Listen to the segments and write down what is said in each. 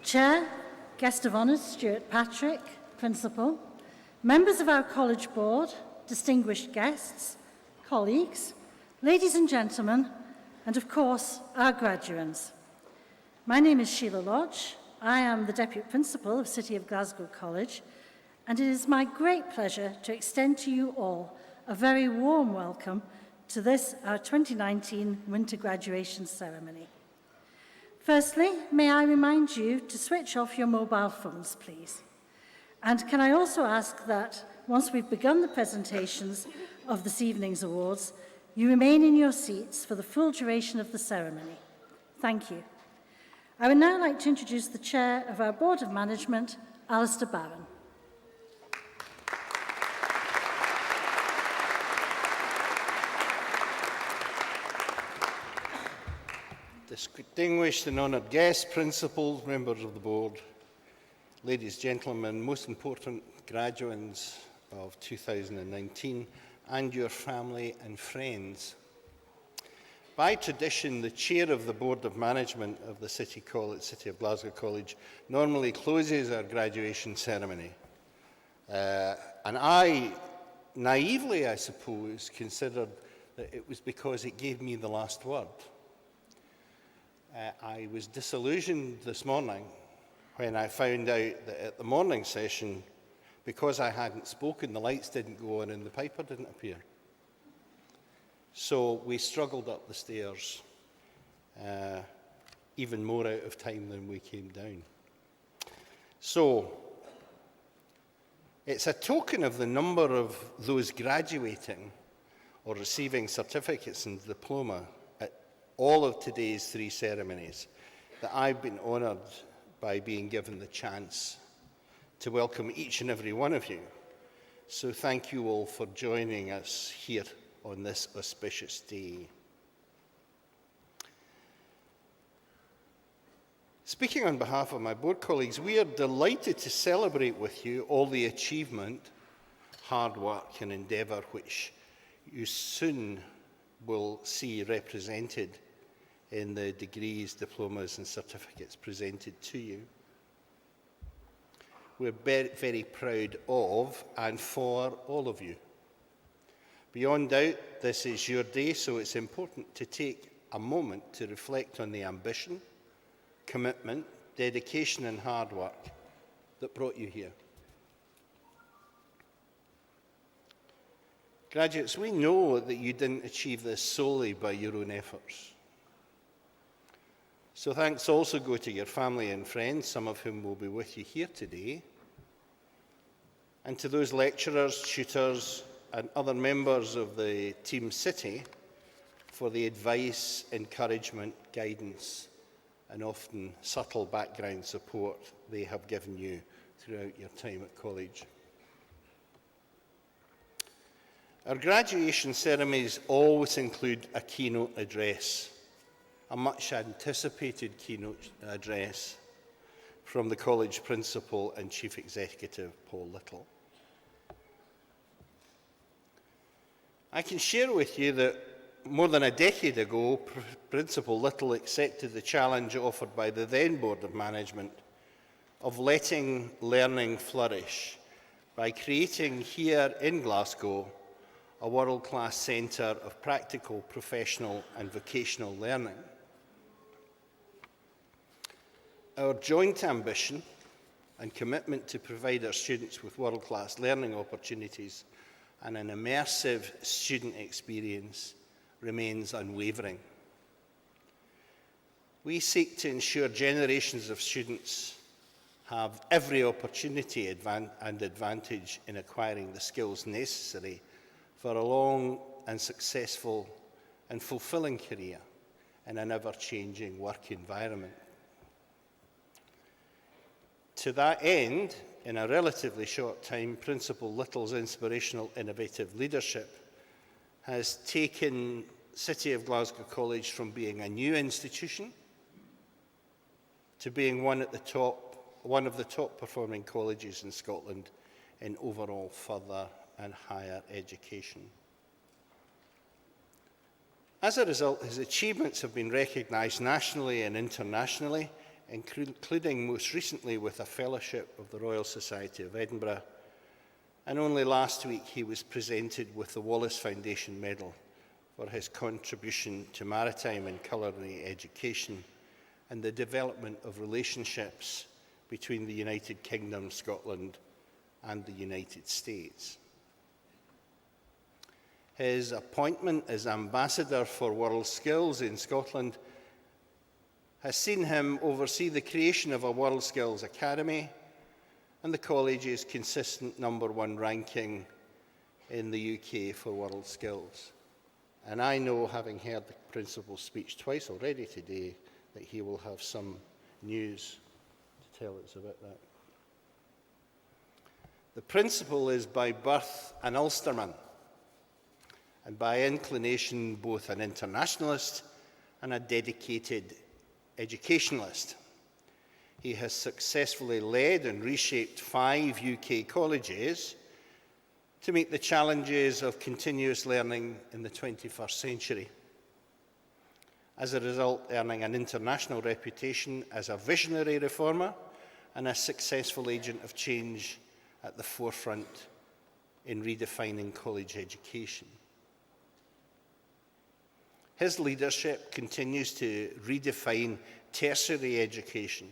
Chair, Guest of Honours Stuart Patrick, Principal, members of our College Board, distinguished guests, colleagues, ladies and gentlemen, and of course, our graduates. My name is Sheila Lodge. I am the Deputy Principal of City of Glasgow College, and it is my great pleasure to extend to you all a very warm welcome to this, our 2019 Winter Graduation Ceremony. Firstly, may I remind you to switch off your mobile phones, please. And can I also ask that once we've begun the presentations of this evening's awards, you remain in your seats for the full duration of the ceremony. Thank you. I would now like to introduce the Chair of our Board of Management, Alistair Barron. Distinguished and honoured guests, principals, members of the board, ladies, gentlemen, most important graduates of 2019, and your family and friends. By tradition, the chair of the Board of Management of the City of Glasgow College normally closes our graduation ceremony. And I, naively I suppose, considered that it was because it gave me the last word. I was disillusioned this morning when I found out that at the morning session, because I hadn't spoken, the lights didn't go on and the piper didn't appear. So we struggled up the stairs, even more out of time than we came down. So it's a token of the number of those graduating or receiving certificates and diploma at all of today's three ceremonies that I've been honoured by being given the chance to welcome each and every one of you. So thank you all for joining us here on this auspicious day. Speaking on behalf of my board colleagues, we are delighted to celebrate with you all the achievement, hard work and endeavour which you soon will see represented in the degrees, diplomas and certificates presented to you. We're very, very proud of and for all of you. Beyond doubt, this is your day, so it's important to take a moment to reflect on the ambition, commitment, dedication and hard work that brought you here. Graduates, we know that you didn't achieve this solely by your own efforts. So thanks also go to your family and friends, some of whom will be with you here today, and to those lecturers, tutors, and other members of the Team City for the advice, encouragement, guidance, and often subtle background support they have given you throughout your time at college. Our graduation ceremonies always include a keynote address, a much anticipated keynote address from the college principal and chief executive, Paul Little. I can share with you that more than a decade ago, Principal Little accepted the challenge offered by the then Board of Management of letting learning flourish by creating here in Glasgow a world-class centre of practical, professional and vocational learning. Our joint ambition and commitment to provide our students with world-class learning opportunities and an immersive student experience remains unwavering. We seek to ensure generations of students have every opportunity and advantage in acquiring the skills necessary for a long and successful and fulfilling career in an ever-changing work environment. To that end, in a relatively short time, Principal Little's inspirational, innovative leadership has taken City of Glasgow College from being a new institution to being one of the top performing colleges in Scotland in overall further and higher education. As a result, his achievements have been recognised nationally and internationally including most recently with a fellowship of the Royal Society of Edinburgh, and only last week he was presented with the Wallace Foundation Medal for his contribution to maritime and culinary education and the development of relationships between the United Kingdom, Scotland, and the United States. His appointment as Ambassador for World Skills in Scotland has seen him oversee the creation of a World Skills Academy and the college's consistent #1 ranking in the UK for World Skills. And I know, having heard the Principal's speech twice already today, that he will have some news to tell us about that. The Principal is by birth an Ulsterman, and by inclination both an internationalist and a dedicated educationalist. He has successfully led and reshaped 5 UK colleges to meet the challenges of continuous learning in the 21st century. As a result, earning an international reputation as a visionary reformer and a successful agent of change at the forefront in redefining college education. His leadership continues to redefine tertiary education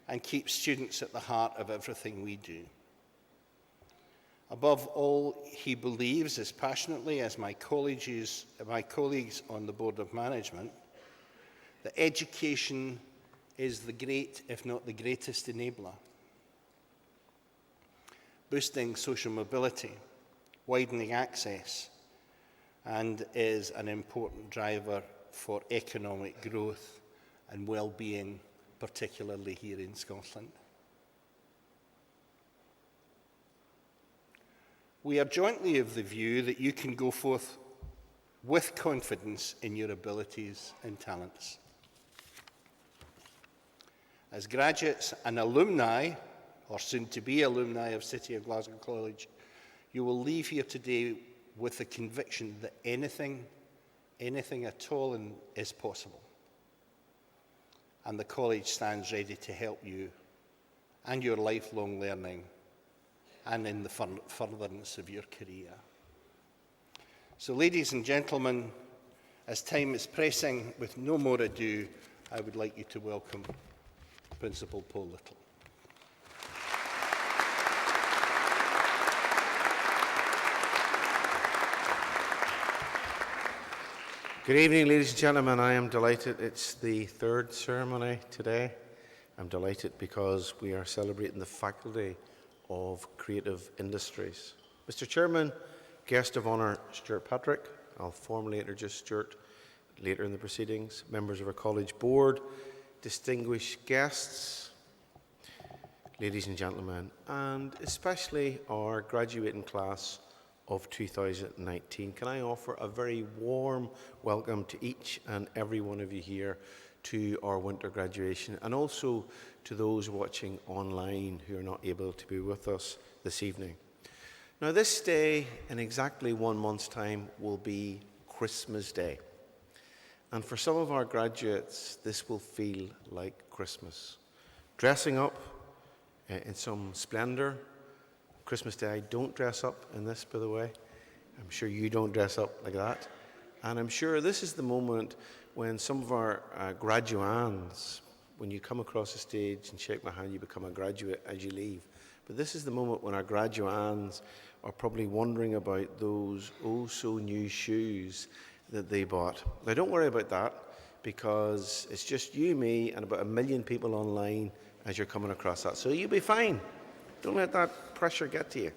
and keep students at the heart of everything we do. Above all, he believes as passionately as my colleagues on the Board of Management that education is the great, if not the greatest, enabler. Boosting social mobility, widening access, and is an important driver for economic growth and well-being, particularly here in Scotland. We are jointly of the view that you can go forth with confidence in your abilities and talents. As graduates and alumni, or soon-to-be alumni of City of Glasgow College, you will leave here today with the conviction that anything at all is possible. And the college stands ready to help you and your lifelong learning and in the furtherance of your career. So, ladies and gentlemen, as time is pressing, with no more ado, I would like you to welcome Principal Paul Little. Good evening, ladies and gentlemen. I am delighted. It's the 3rd ceremony today. I'm delighted because we are celebrating the Faculty of Creative Industries. Mr. Chairman, Guest of Honour Stuart Patrick. I'll formally introduce Stuart later in the proceedings. Members of our College Board, distinguished guests, ladies and gentlemen, and especially our graduating class of 2019. Can I offer a very warm welcome to each and every one of you here to our winter graduation, and also to those watching online who are not able to be with us this evening. Now, this day, in exactly 1 month's time, will be Christmas Day. And for some of our graduates, this will feel like Christmas. Dressing up in some splendour. Christmas Day, I don't dress up in this, by the way. I'm sure you don't dress up like that. And I'm sure this is the moment when some of our graduands, when you come across the stage and shake my hand, you become a graduate as you leave. But this is the moment when our graduands are probably wondering about those oh-so-new shoes that they bought. Now, don't worry about that, because it's just you, me, and about 1 million people online as you're coming across that. So you'll be fine. Don't let that pressure get to you.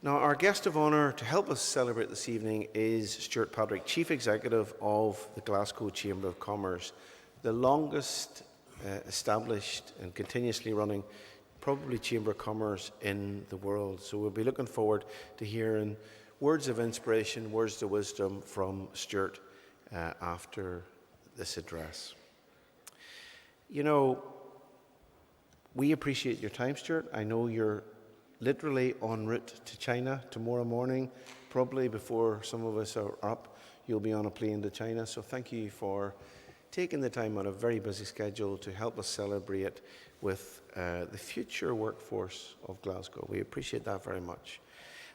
Now, our guest of honour to help us celebrate this evening is Stuart Patrick, Chief Executive of the Glasgow Chamber of Commerce, the longest established and continuously running probably Chamber of Commerce in the world. So we'll be looking forward to hearing words of inspiration, words of wisdom from Stuart after this address. You know, we appreciate your time, Stuart. I know you're literally en route to China tomorrow morning. Probably before some of us are up, you'll be on a plane to China. So thank you for taking the time on a very busy schedule to help us celebrate with the future workforce of Glasgow. We appreciate that very much.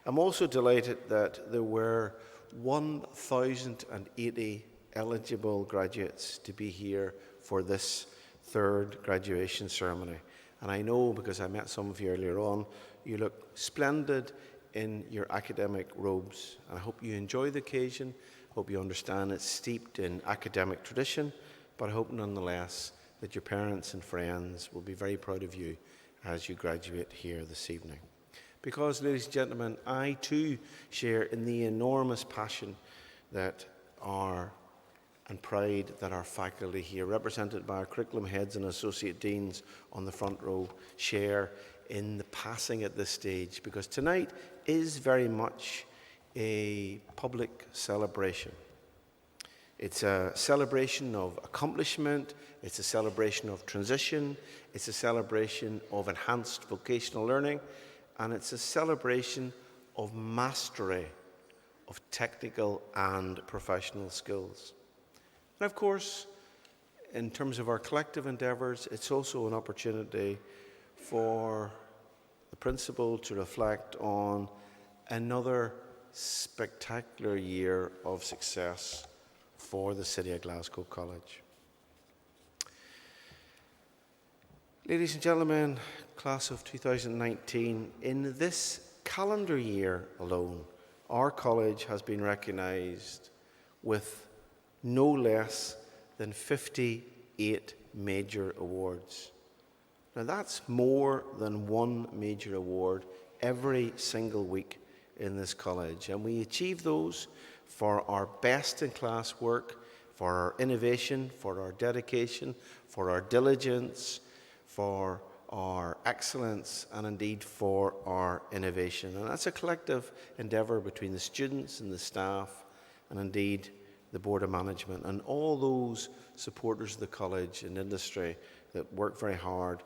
I'm also delighted that there were 1,080 eligible graduates to be here for this third graduation ceremony. And I know, because I met some of you earlier on, you look splendid in your academic robes. And I hope you enjoy the occasion. Hope you understand it's steeped in academic tradition, but I hope nonetheless that your parents and friends will be very proud of you as you graduate here this evening. Because, ladies and gentlemen, I too share in the enormous passion that and pride that our faculty here, represented by our curriculum heads and associate deans on the front row, share in the passing at this stage, because tonight is very much a public celebration. It's a celebration of accomplishment, it's a celebration of transition, it's a celebration of enhanced vocational learning, and it's a celebration of mastery of technical and professional skills. And of course, in terms of our collective endeavours, it's also an opportunity for the principal to reflect on another spectacular year of success for the City of Glasgow College. Ladies and gentlemen, class of 2019, in this calendar year alone, our college has been recognised with no less than 58 major awards. Now that's more than one major award every single week in this college, and we achieve those for our best-in-class work, for our innovation, for our dedication, for our diligence, for our excellence, and indeed for our innovation. And that's a collective endeavour between the students and the staff, and indeed the Board of Management, and all those supporters of the college and industry that work very hard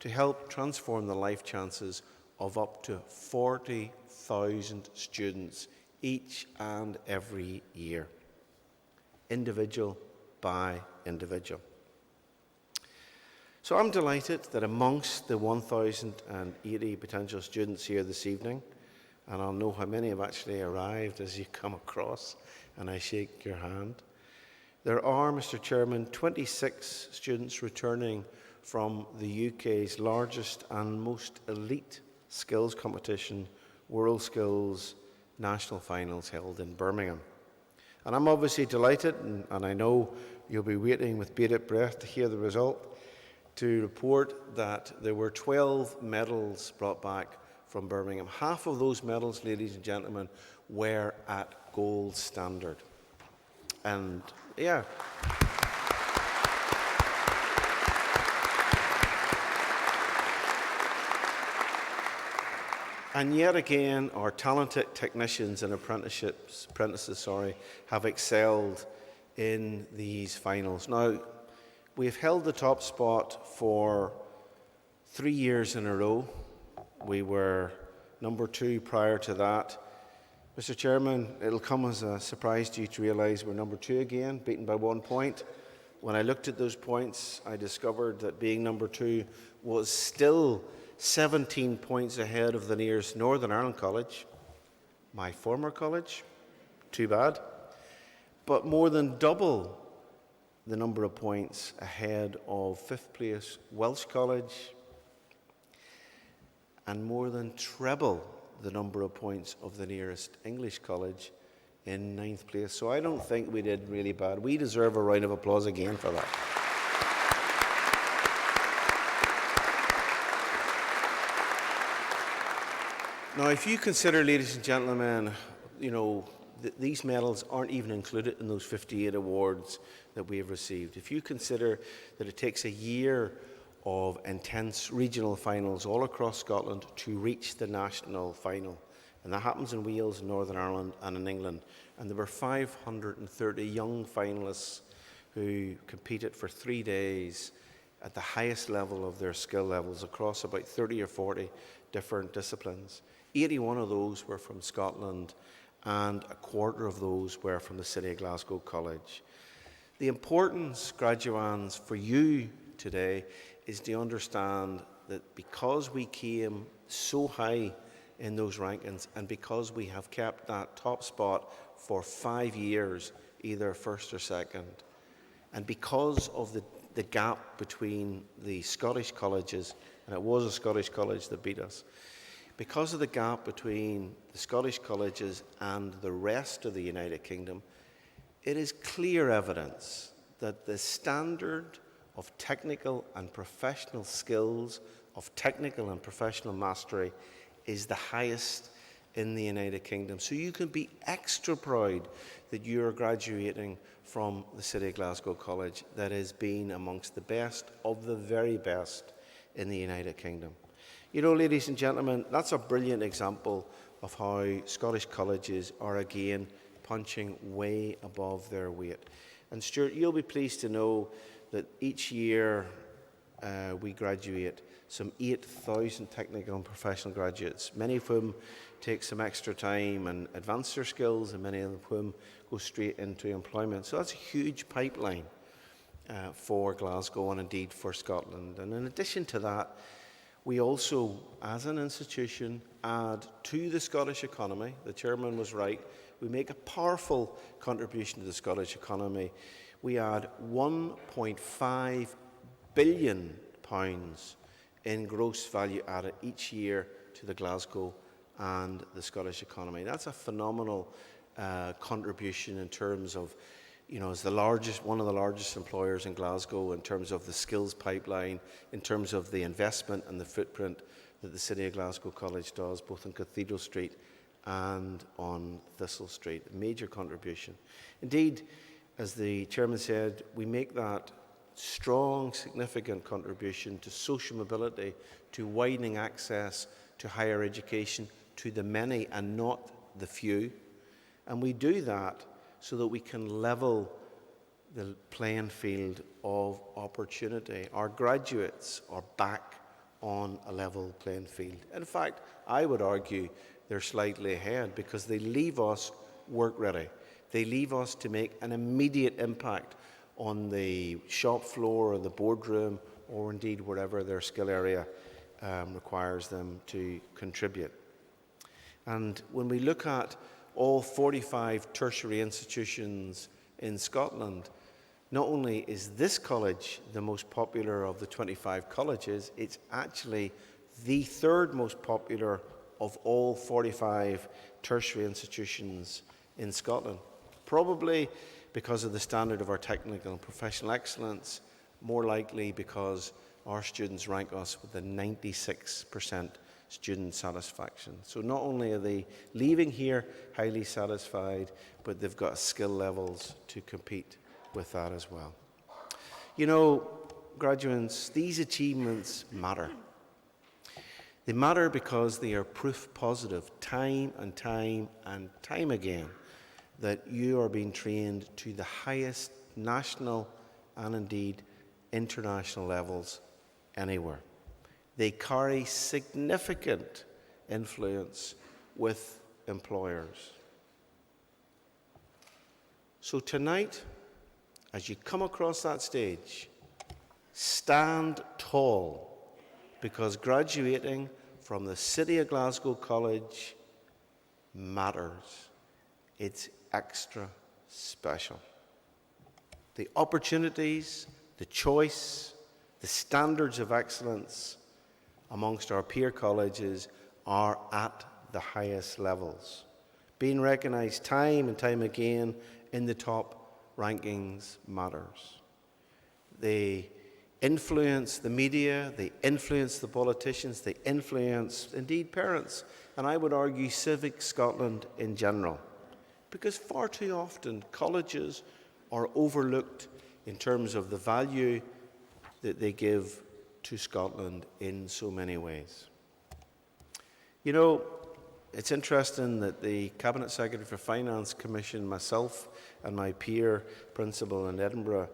to help transform the life chances of up to 40,000 students each and every year, individual by individual. So I'm delighted that amongst the 1,080 potential students here this evening, and I'll know how many have actually arrived as you come across and I shake your hand, there are, Mr. Chairman, 26 students returning from the UK's largest and most elite skills competition, World Skills National Finals, held in Birmingham. And I'm obviously delighted, and I know you'll be waiting with bated breath to hear the result, to report that there were 12 medals brought back from Birmingham. Half of those medals, ladies and gentlemen, were at gold standard. And yeah. And yet again, our talented technicians and apprentices, have excelled in these finals. Now, we've held the top spot for 3 years in a row. We were number 2 prior to that. Mr. Chairman, it'll come as a surprise to you to realise we're number 2 again, beaten by 1 point. When I looked at those points, I discovered that being number 2 was still 17 points ahead of the nearest Northern Ireland college, my former college, too bad, but more than double the number of points ahead of 5th place Welsh College, and more than treble the number of points of the nearest English college in 9th place. So I don't think we did really bad. We deserve a round of applause again for that. Now, if you consider, ladies and gentlemen, these medals aren't even included in those 58 awards that we have received. If you consider that it takes a year of intense regional finals all across Scotland to reach the national final, and that happens in Wales, Northern Ireland, and in England, and there were 530 young finalists who competed for 3 days at the highest level of their skill levels across about 30 or 40 different disciplines. 81 of those were from Scotland, and a quarter of those were from the City of Glasgow College. The importance, graduands, for you today is to understand that because we came so high in those rankings and because we have kept that top spot for 5 years, either first or second, and because of the gap between the Scottish colleges, and it was a Scottish college that beat us, because of the gap between the Scottish colleges and the rest of the United Kingdom, it is clear evidence that the standard of technical and professional skills, of technical and professional mastery, is the highest in the United Kingdom. So you can be extra proud that you are graduating from the City of Glasgow College that has been amongst the best of the very best in the United Kingdom. You know, ladies and gentlemen, that's a brilliant example of how Scottish colleges are again punching way above their weight. And Stuart, you'll be pleased to know that each year we graduate some 8,000 technical and professional graduates, many of whom take some extra time and advance their skills, and many of whom go straight into employment. So that's a huge pipeline for Glasgow and indeed for Scotland. And in addition to that, we also, as an institution, add to the Scottish economy. The chairman was right. We make a powerful contribution to the Scottish economy. We add £1.5 billion in gross value added each year to the Glasgow and the Scottish economy. That's a phenomenal contribution in terms of, you know, as one of the largest employers in Glasgow in terms of the skills pipeline, in terms of the investment and the footprint that the City of Glasgow College does, both on Cathedral Street and on Thistle Street. A major contribution. Indeed, as the chairman said, we make that strong, significant contribution to social mobility, to widening access to higher education, to the many and not the few. And we do that so that we can level the playing field of opportunity. Our graduates are back on a level playing field. In fact, I would argue they're slightly ahead because they leave us work ready. They leave us to make an immediate impact on the shop floor or the boardroom or indeed wherever their skill area requires them to contribute. And when we look at all 45 tertiary institutions in Scotland, not only is this college the most popular of the 25 colleges, it's actually the third most popular of all 45 tertiary institutions in Scotland. Probably because of the standard of our technical and professional excellence, more likely because our students rank us with a 96% student satisfaction. So not only are they leaving here highly satisfied, but they've got skill levels to compete with that as well. You know, graduates, these achievements matter. They matter because they are proof positive, time and time and time again, that you are being trained to the highest national and indeed international levels anywhere. They carry significant influence with employers. So tonight, as you come across that stage, stand tall, because graduating from the City of Glasgow College matters. It's extra special. The opportunities, the choice, the standards of excellence amongst our peer colleges are at the highest levels. Being recognised time and time again in the top rankings matters. They influence the media, they influence the politicians, they influence indeed parents, and I would argue civic Scotland in general. Because far too often colleges are overlooked in terms of the value that they give to Scotland in so many ways. You know, it's interesting that the Cabinet Secretary for Finance commissioned myself and my peer principal in Edinburgh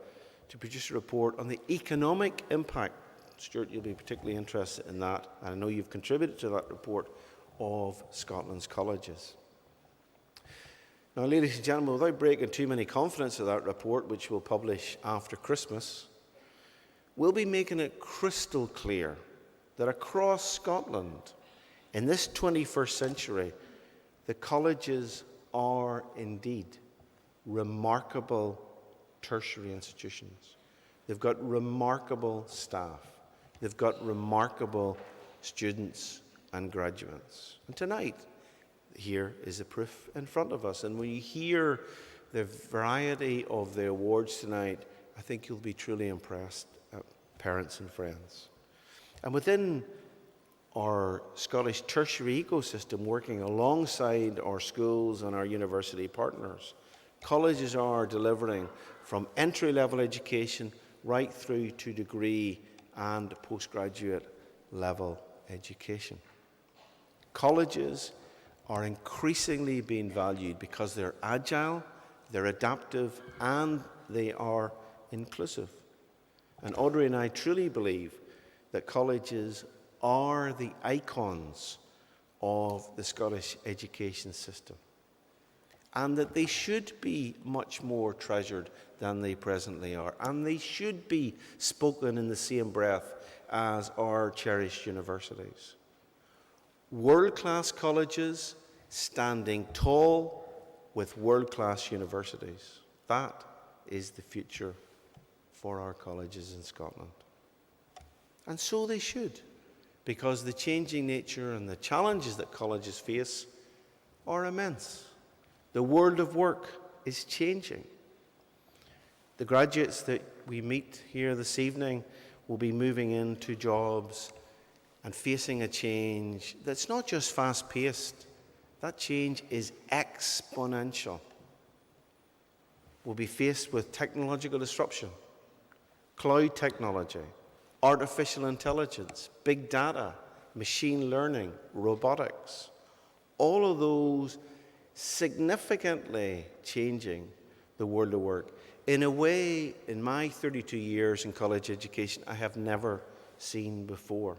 to produce a report on the economic impact. Stuart, you'll be particularly interested in that, and I know you've contributed to that report, of Scotland's colleges. Now, ladies and gentlemen, without breaking too many confidence of that report, which we'll publish after Christmas, we'll be making it crystal clear that across Scotland, in this 21st century, the colleges are indeed remarkable tertiary institutions. They've got remarkable staff. They've got remarkable students and graduates. And tonight, here is the proof in front of us. And when you hear the variety of the awards tonight, I think you'll be truly impressed, parents and friends. And within our Scottish tertiary ecosystem, working alongside our schools and our university partners, colleges are delivering from entry-level education right through to degree and postgraduate level education. Colleges are increasingly being valued because they're agile, they're adaptive, and they are inclusive. And Audrey and I truly believe that colleges are the icons of the Scottish education system, and that they should be much more treasured than they presently are, and they should be spoken in the same breath as our cherished universities. World-class colleges standing tall with world-class universities. That is the future for our colleges in Scotland. And so they should, because the changing nature and the challenges that colleges face are immense. The world of work is changing. The graduates that we meet here this evening will be moving into jobs and facing a change that's not just fast-paced. That change is exponential. We'll be faced with technological disruption, cloud technology, artificial intelligence, big data, machine learning, robotics. All of those significantly changing the world of work in a way, in my 32 years in college education, I have never seen before.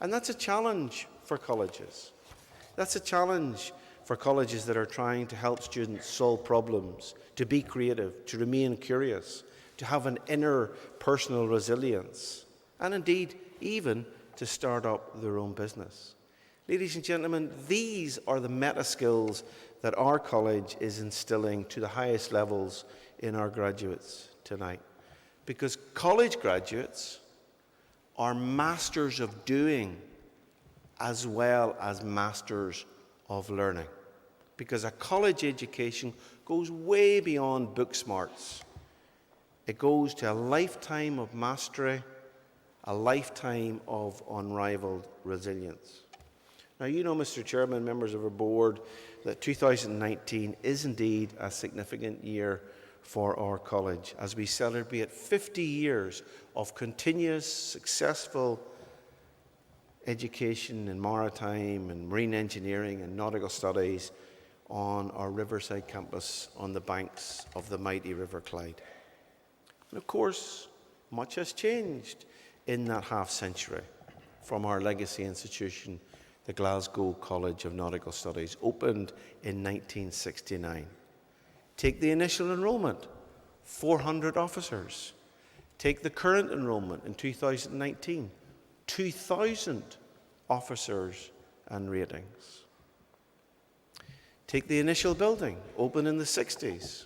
And that's a challenge for colleges. That's a challenge for colleges that are trying to help students solve problems, to be creative, to remain curious, to have an inner personal resilience, and indeed, even to start up their own business. Ladies and gentlemen, these are the meta skills that our college is instilling to the highest levels in our graduates tonight. Because college graduates are masters of doing as well as masters of learning. Because a college education goes way beyond book smarts. It goes to a lifetime of mastery, a lifetime of unrivaled resilience. Now, you know, Mr. Chairman, members of our board, that 2019 is indeed a significant year for our college as we celebrate 50 years of continuous, successful education in maritime and marine engineering and nautical studies on our Riverside campus on the banks of the mighty River Clyde. And of course, much has changed in that half-century from our legacy institution, the Glasgow College of Nautical Studies, opened in 1969. Take the initial enrolment, 400 officers. Take the current enrolment in 2019, 2,000 officers and ratings. Take the initial building, opened in the 60s.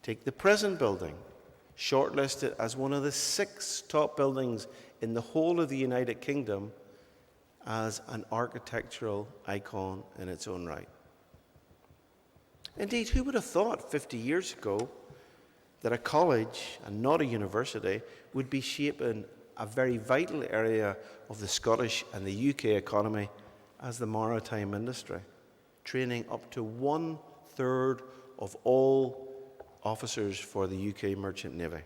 Take the present building, shortlisted as one of the 6 top buildings in the whole of the United Kingdom as an architectural icon in its own right. Indeed, who would have thought 50 years ago that a college, and not a university, would be shaping a very vital area of the Scottish and the UK economy as the maritime industry, training up to 1/3 of all officers for the UK Merchant Navy.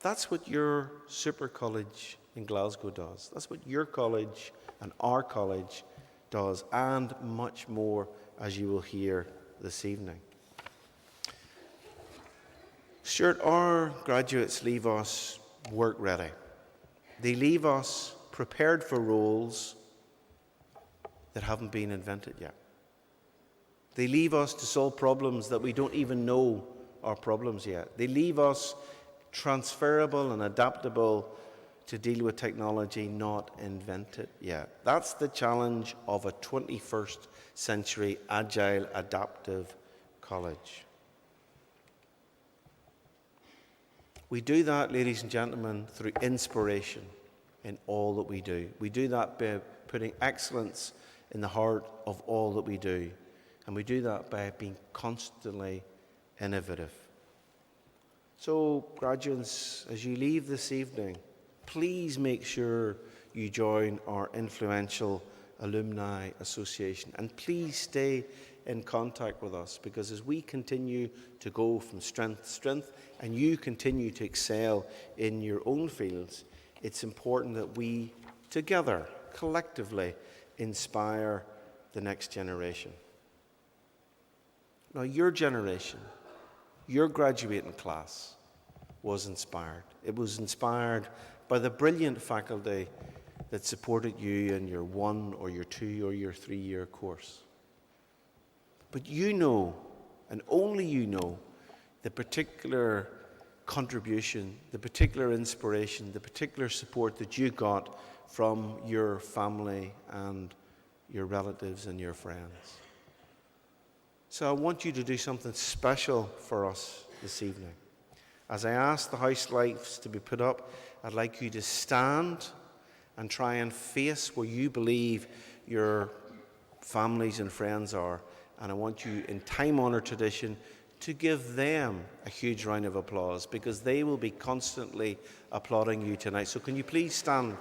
That's what your super college in Glasgow does. That's what your college and our college does, and much more, as you will hear this evening. Stuart, our graduates leave us work ready. They leave us prepared for roles that haven't been invented yet. They leave us to solve problems that we don't even know are problems yet. They leave us transferable and adaptable to deal with technology not invented yet. That's the challenge of a 21st century agile, adaptive college. We do that, ladies and gentlemen, through inspiration in all that we do. We do that by putting excellence in the heart of all that we do. And we do that by being constantly innovative. So, graduates, as you leave this evening, please make sure you join our influential alumni association. And please stay in contact with us, because as we continue to go from strength to strength and you continue to excel in your own fields, it's important that we together, collectively, inspire the next generation. Now, your generation, your graduating class was inspired. It was inspired by the brilliant faculty that supported you in your 1 or your 2 or your 3-year course. But you know, and only you know, the particular contribution, the particular inspiration, the particular support that you got from your family and your relatives and your friends. So I want you to do something special for us this evening. As I ask the house lights to be put up, I'd like you to stand and try and face where you believe your families and friends are. And I want you, in time-honored tradition, to give them a huge round of applause, because they will be constantly applauding you tonight. So can you please stand?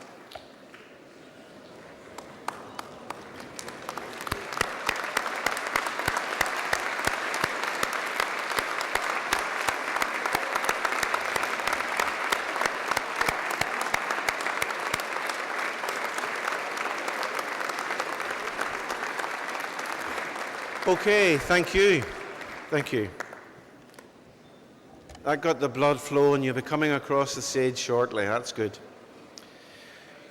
Okay, thank you. Thank you. That got the blood flowing. You'll be coming across the stage shortly. That's good.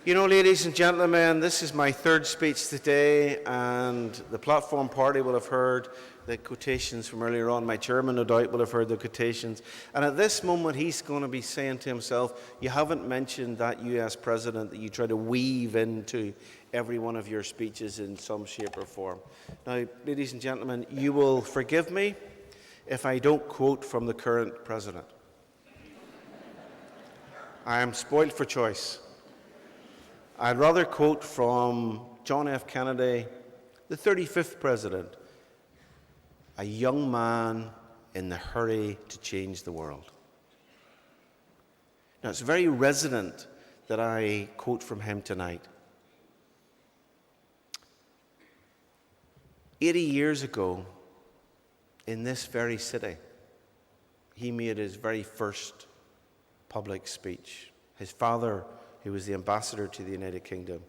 You know, ladies and gentlemen, this is my third speech today, and the platform party will have heard the quotations from earlier on. My chairman, no doubt, will have heard the quotations. And at this moment, he's going to be saying to himself, you haven't mentioned that US president that you try to weave into every one of your speeches in some shape or form. Now, ladies and gentlemen, you will forgive me if I don't quote from the current president. I am spoiled for choice. I'd rather quote from John F. Kennedy, the 35th president, a young man in the hurry to change the world. Now, it's very resonant that I quote from him tonight. 80 years ago, in this very city, he made his very first public speech. His father, who was the ambassador to the United Kingdom,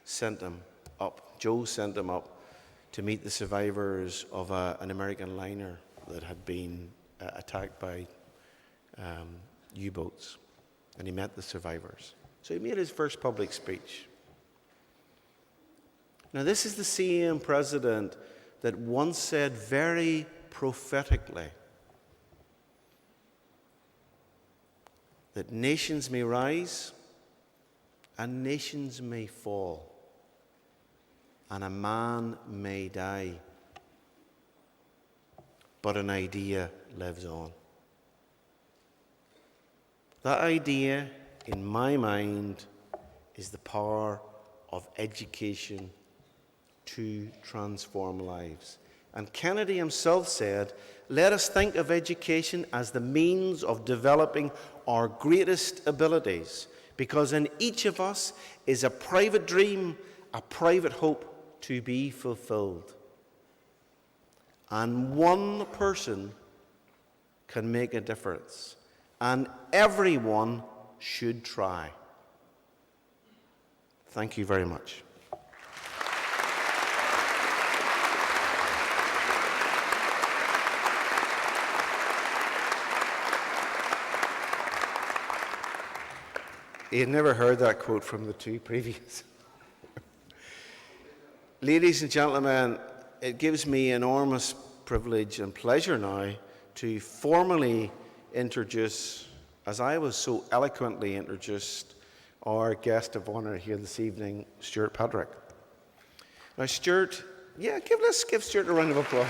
sent him up. Joe sent him up to meet the survivors of an American liner that had been attacked by U-boats. And he met the survivors. So he made his first public speech. Now, this is the same president that once said very prophetically that nations may rise and nations may fall, and a man may die, but an idea lives on. That idea, in my mind, is the power of education to transform lives. And Kennedy himself said, let us think of education as the means of developing our greatest abilities, because in each of us is a private dream, a private hope to be fulfilled. And one person can make a difference, and everyone should try. Thank you very much. He had never heard that quote from the two previous. Ladies and gentlemen, it gives me enormous privilege and pleasure now to formally introduce, as I was so eloquently introduced, our guest of honour here this evening, Stuart Patrick. Now, Stuart, let's give Stuart a round of applause.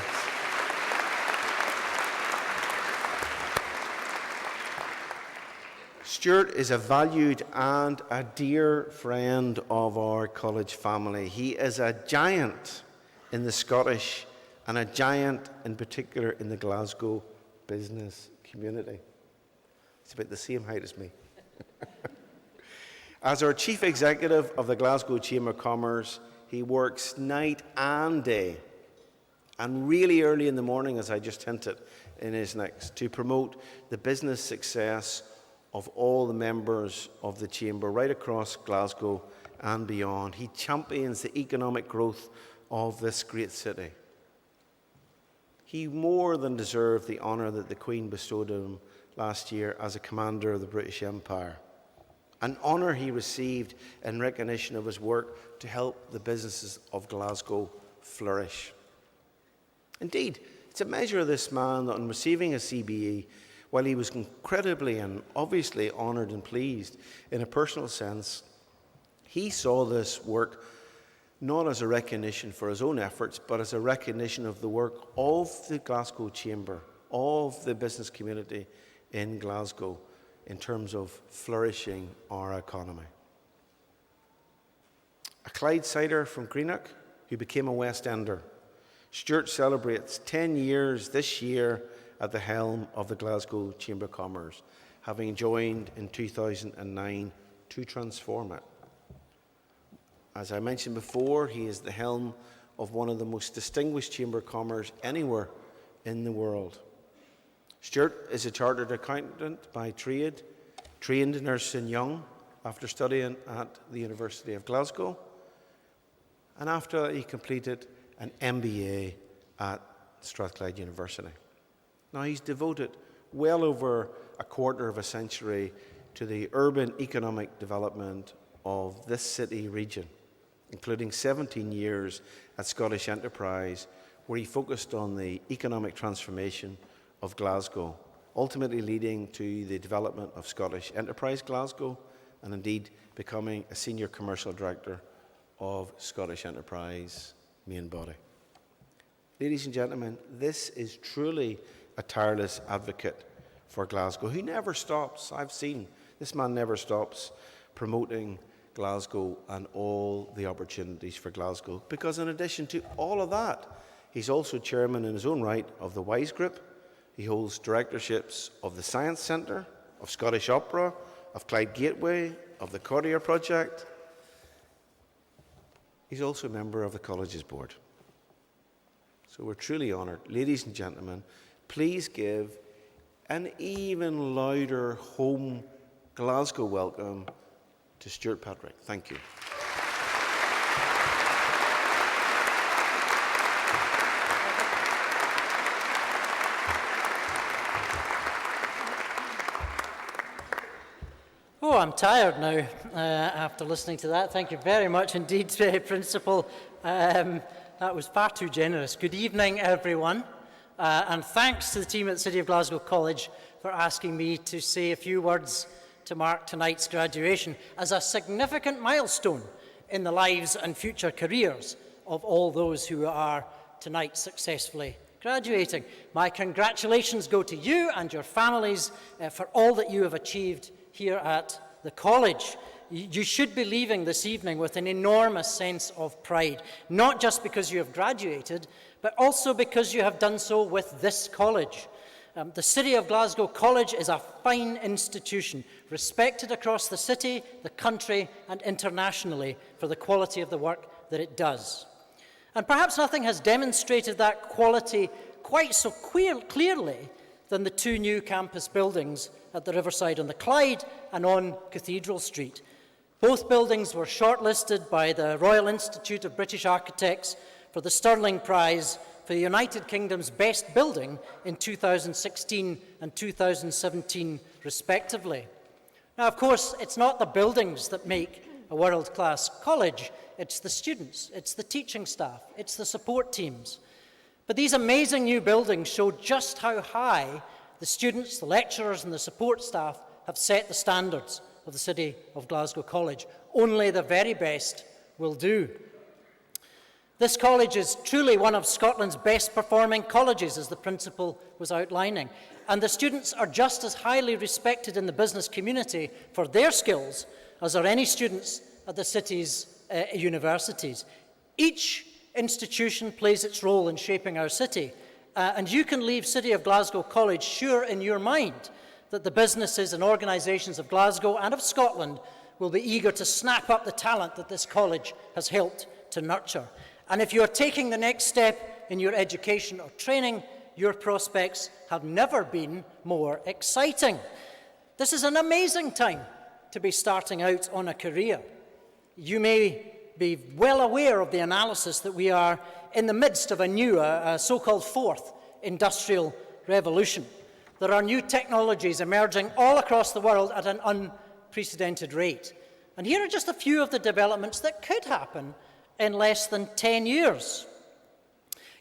Stuart is a valued and a dear friend of our college family. He is a giant in the Scottish and a giant in particular in the Glasgow business community. He's about the same height as me. As our chief executive of the Glasgow Chamber of Commerce, he works night and day, and really early in the morning, as I just hinted in his next, to promote the business success of all the members of the Chamber right across Glasgow and beyond. He champions the economic growth of this great city. He more than deserved the honour that the Queen bestowed on him last year as a Commander of the British Empire, an honour he received in recognition of his work to help the businesses of Glasgow flourish. Indeed, it's a measure of this man that on receiving a CBE, while he was incredibly and obviously honoured and pleased in a personal sense, he saw this work not as a recognition for his own efforts, but as a recognition of the work of the Glasgow Chamber, of the business community in Glasgow, in terms of flourishing our economy. A Clydesider from Greenock who became a West Ender, Stuart celebrates 10 years this year at the helm of the Glasgow Chamber of Commerce, having joined in 2009 to transform it. As I mentioned before, he is the helm of one of the most distinguished Chamber of Commerce anywhere in the world. Stuart is a chartered accountant by trade, trained in Ernst & Young after studying at the University of Glasgow, and after that he completed an MBA at Strathclyde University. Now, he's devoted well over a quarter of a century to the urban economic development of this city region, including 17 years at Scottish Enterprise, where he focused on the economic transformation of Glasgow, ultimately leading to the development of Scottish Enterprise Glasgow, and indeed becoming a senior commercial director of Scottish Enterprise main body. Ladies and gentlemen, this is truly a tireless advocate for Glasgow, who never stops. I've seen this man never stops promoting Glasgow and all the opportunities for Glasgow, because in addition to all of that, he's also chairman in his own right of the Wise Group. He holds directorships of the Science Centre, of Scottish Opera, of Clyde Gateway, of the Cordier Project. He's also a member of the college's board. So we're truly honoured. Ladies and gentlemen, please give an even louder home Glasgow welcome to Stuart Patrick. Thank you. Oh, I'm tired now after listening to that. Thank you very much indeed, Principal. That was far too generous. Good evening, everyone. And thanks to the team at the City of Glasgow College for asking me to say a few words to mark tonight's graduation as a significant milestone in the lives and future careers of all those who are tonight successfully graduating. My congratulations go to you and your families for all that you have achieved here at the college. You should be leaving this evening with an enormous sense of pride, not just because you have graduated, but also because you have done so with this college. The City of Glasgow College is a fine institution, respected across the city, the country, and internationally for the quality of the work that it does. And perhaps nothing has demonstrated that quality quite so clearly than the two new campus buildings at the Riverside on the Clyde and on Cathedral Street. Both buildings were shortlisted by the Royal Institute of British Architects for the Stirling Prize for the United Kingdom's Best Building in 2016 and 2017, respectively. Now, of course, it's not the buildings that make a world-class college. It's the students, it's the teaching staff, it's the support teams. But these amazing new buildings show just how high the students, the lecturers, and the support staff have set the standards of the City of Glasgow College. Only the very best will do. This college is truly one of Scotland's best performing colleges, as the principal was outlining. And the students are just as highly respected in the business community for their skills as are any students at the city's universities. Each institution plays its role in shaping our city. And you can leave City of Glasgow College sure in your mind that the businesses and organisations of Glasgow and of Scotland will be eager to snap up the talent that this college has helped to nurture. And if you're taking the next step in your education or training, your prospects have never been more exciting. This is an amazing time to be starting out on a career. You may be well aware of the analysis that we are in the midst of a new, so-called fourth industrial revolution. There are new technologies emerging all across the world at an unprecedented rate. And here are just a few of the developments that could happen in less than 10 years.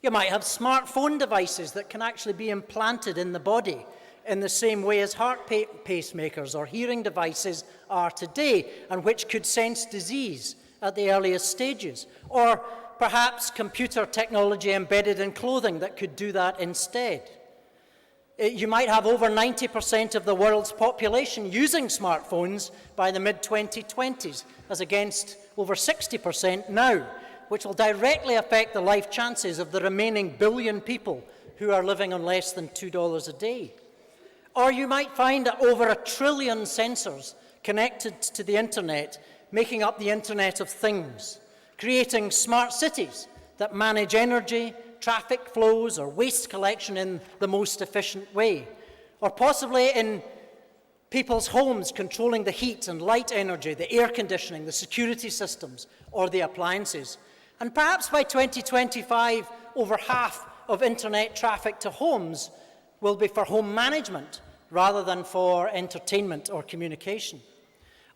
You might have smartphone devices that can actually be implanted in the body in the same way as heart pacemakers or hearing devices are today, and which could sense disease at the earliest stages. Or perhaps computer technology embedded in clothing that could do that instead. You might have over 90% of the world's population using smartphones by the mid-2020s, as against over 60% now, which will directly affect the life chances of the remaining billion people who are living on less than $2 a day. Or you might find that over 1 trillion sensors connected to the internet, making up the Internet of Things, creating smart cities that manage energy, traffic flows, or waste collection in the most efficient way. Or possibly in people's homes, controlling the heat and light energy, the air conditioning, the security systems, or the appliances. And perhaps by 2025, over half of internet traffic to homes will be for home management rather than for entertainment or communication.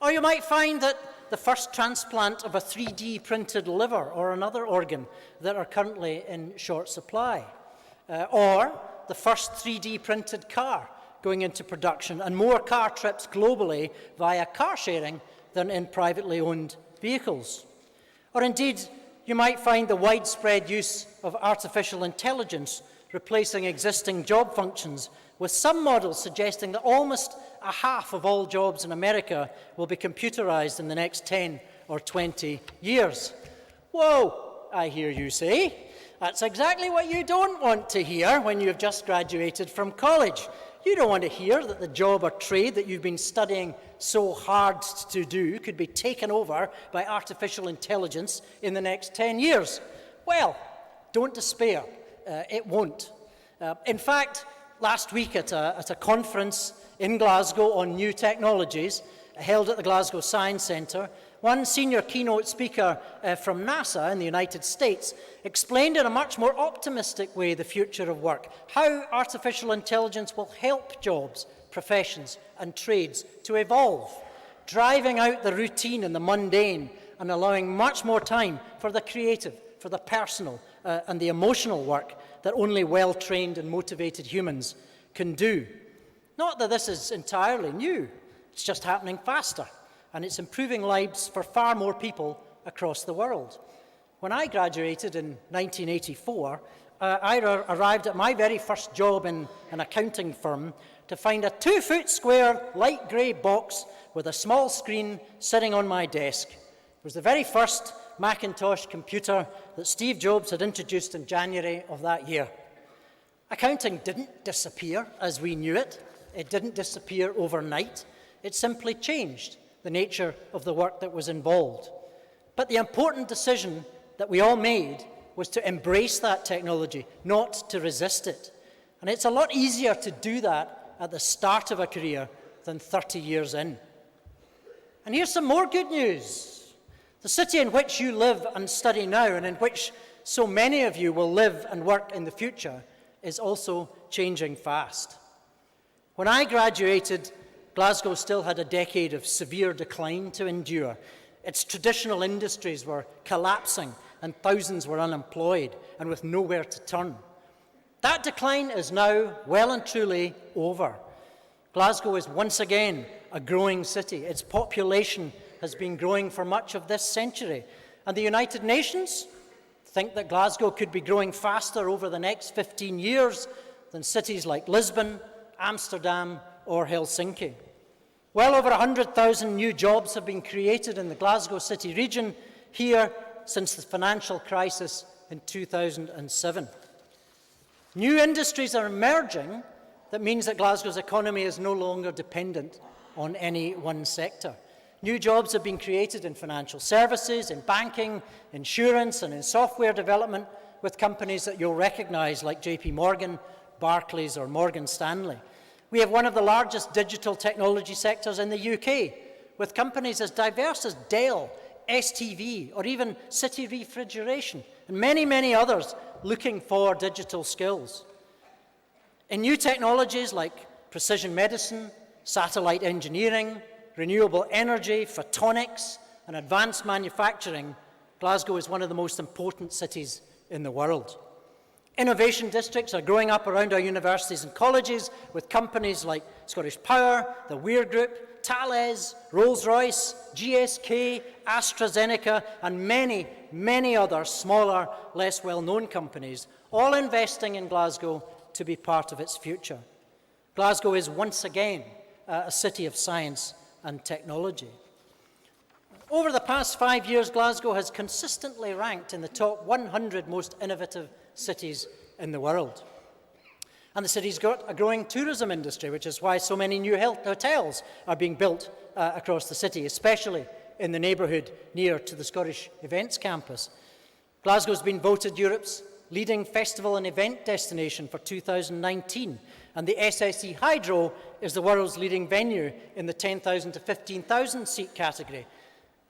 Or you might find that the first transplant of a 3D printed liver or another organ that are currently in short supply. Or the first 3D printed car going into production, and more car trips globally via car sharing than in privately owned vehicles. Or indeed, you might find the widespread use of artificial intelligence replacing existing job functions, with some models suggesting that almost a half of all jobs in America will be computerized in the next 10 or 20 years. Whoa, I hear you say. That's exactly what you don't want to hear when you've just graduated from college. You don't want to hear that the job or trade that you've been studying so hard to do could be taken over by artificial intelligence in the next 10 years. Well, don't despair. It won't. In fact, last week at a conference in Glasgow on new technologies, held at the Glasgow Science Centre, one senior keynote speaker from NASA in the United States explained in a much more optimistic way the future of work, how artificial intelligence will help jobs, professions, and trades to evolve, driving out the routine and the mundane and allowing much more time for the creative, for the personal, and the emotional work that only well-trained and motivated humans can do. Not that this is entirely new, it's just happening faster, and it's improving lives for far more people across the world. When I graduated in 1984, I arrived at my very first job in an accounting firm to find a 2-foot square light grey box with a small screen sitting on my desk. It was the very first Macintosh computer that Steve Jobs had introduced in January of that year. Accounting didn't disappear as we knew it. It didn't disappear overnight. It simply changed the nature of the work that was involved. But the important decision that we all made was to embrace that technology, not to resist it. And it's a lot easier to do that at the start of a career than 30 years in. And here's some more good news. The city in which you live and study now, and in which so many of you will live and work in the future, is also changing fast. When I graduated, Glasgow still had a decade of severe decline to endure. Its traditional industries were collapsing and thousands were unemployed and with nowhere to turn. That decline is now well and truly over. Glasgow is once again a growing city. Its population has been growing for much of this century. And the United Nations think that Glasgow could be growing faster over the next 15 years than cities like Lisbon, Amsterdam, or Helsinki. Well over 100,000 new jobs have been created in the Glasgow city region here since the financial crisis in 2007. New industries are emerging that means that Glasgow's economy is no longer dependent on any one sector. New jobs have been created in financial services, in banking, insurance, and in software development with companies that you'll recognise like JP Morgan, Barclays, or Morgan Stanley. We have one of the largest digital technology sectors in the UK, with companies as diverse as Dell, STV, or even City Refrigeration, and many, many others looking for digital skills. In new technologies like precision medicine, satellite engineering, renewable energy, photonics, and advanced manufacturing, Glasgow is one of the most important cities in the world. Innovation districts are growing up around our universities and colleges with companies like Scottish Power, the Weir Group, Thales, Rolls-Royce, GSK, AstraZeneca, and many, many other smaller, less well-known companies, all investing in Glasgow to be part of its future. Glasgow is once again a city of science and technology. Over the past 5 years, Glasgow has consistently ranked in the top 100 most innovative cities in the world. And the city's got a growing tourism industry, which is why so many new hotels are being built across the city, especially in the neighbourhood near to the Scottish Events Campus. Glasgow's been voted Europe's leading festival and event destination for 2019, and the SSE Hydro is the world's leading venue in the 10,000 to 15,000 seat category.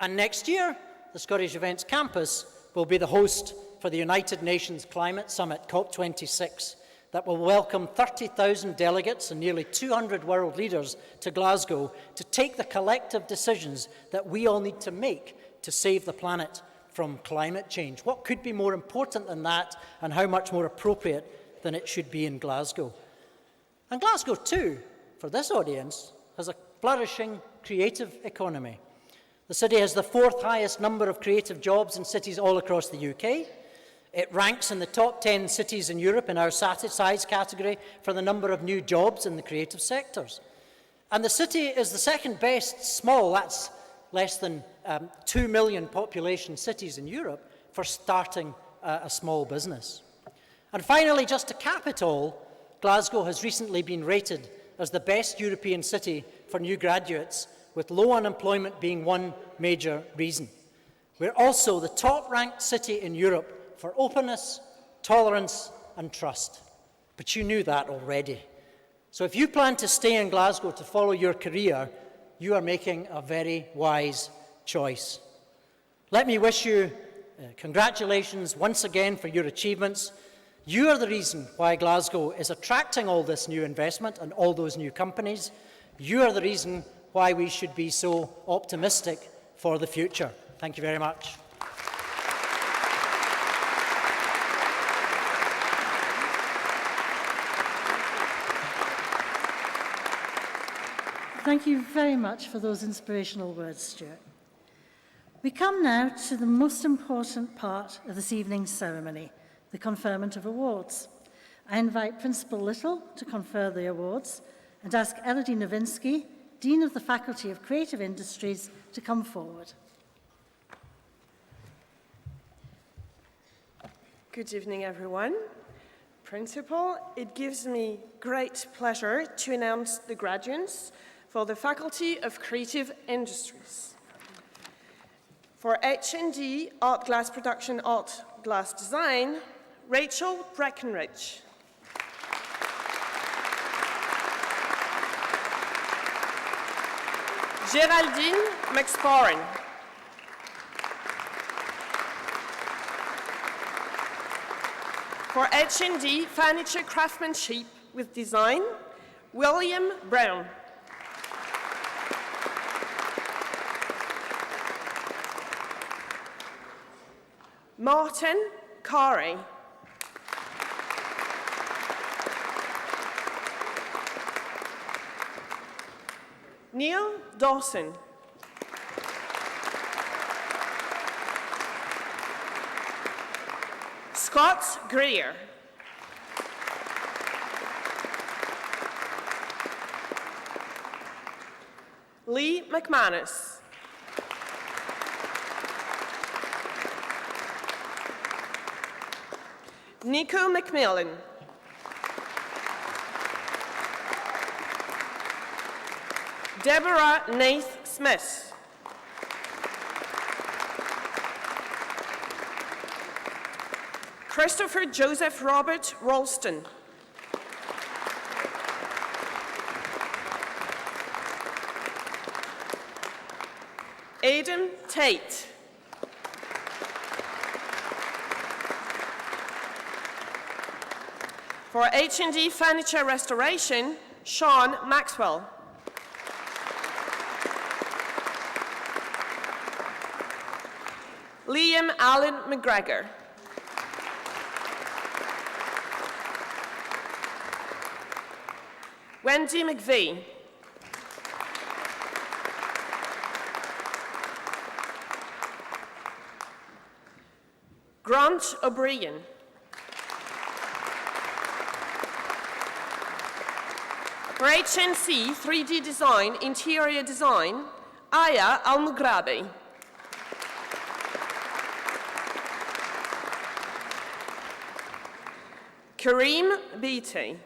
And next year, the Scottish Events Campus will be the host for the United Nations Climate Summit, COP26, that will welcome 30,000 delegates and nearly 200 world leaders to Glasgow to take the collective decisions that we all need to make to save the planet from climate change. What could be more important than that, and how much more appropriate than it should be in Glasgow? And Glasgow, too, for this audience, has a flourishing creative economy. The city has the 4th highest number of creative jobs in cities all across the UK. It ranks in the top 10 cities in Europe in our size category for the number of new jobs in the creative sectors. And the city is the second best small, that's less than 2 million population cities in Europe, for starting a small business. And finally, just to cap it all, Glasgow has recently been rated as the best European city for new graduates, with low unemployment being one major reason. We're also the top-ranked city in Europe for openness, tolerance, and trust. But you knew that already. So if you plan to stay in Glasgow to follow your career, you are making a very wise choice. Let me wish you congratulations once again for your achievements. You are the reason why Glasgow is attracting all this new investment and all those new companies. You are the reason why we should be so optimistic for the future. Thank you very much. Thank you very much for those inspirational words, Stuart. We come now to the most important part of this evening's ceremony, the conferment of awards. I invite Principal Little to confer the awards and ask Elodie Nowinski, Dean of the Faculty of Creative Industries, to come forward. Good evening, everyone. Principal, it gives me great pleasure to announce the graduates for the Faculty of Creative Industries. For H&D, Art Glass Production, Art Glass Design, Rachel Breckenridge. Geraldine McSporran. For H&D, Furniture Craftsmanship with Design, William Brown. Martin Carey. Neil Dawson. Scott Greer. Lee McManus. Nico McMillan. Deborah Nath Smith. Christopher Joseph Robert Ralston. Aidan Tate. For H&D Furniture Restoration, Sean Maxwell. Liam Allen McGregor. Wendy McVie. Grant O'Brien. For HNC 3D Design, Interior Design, Aya Al-Mugrabi. Kareem Beatty.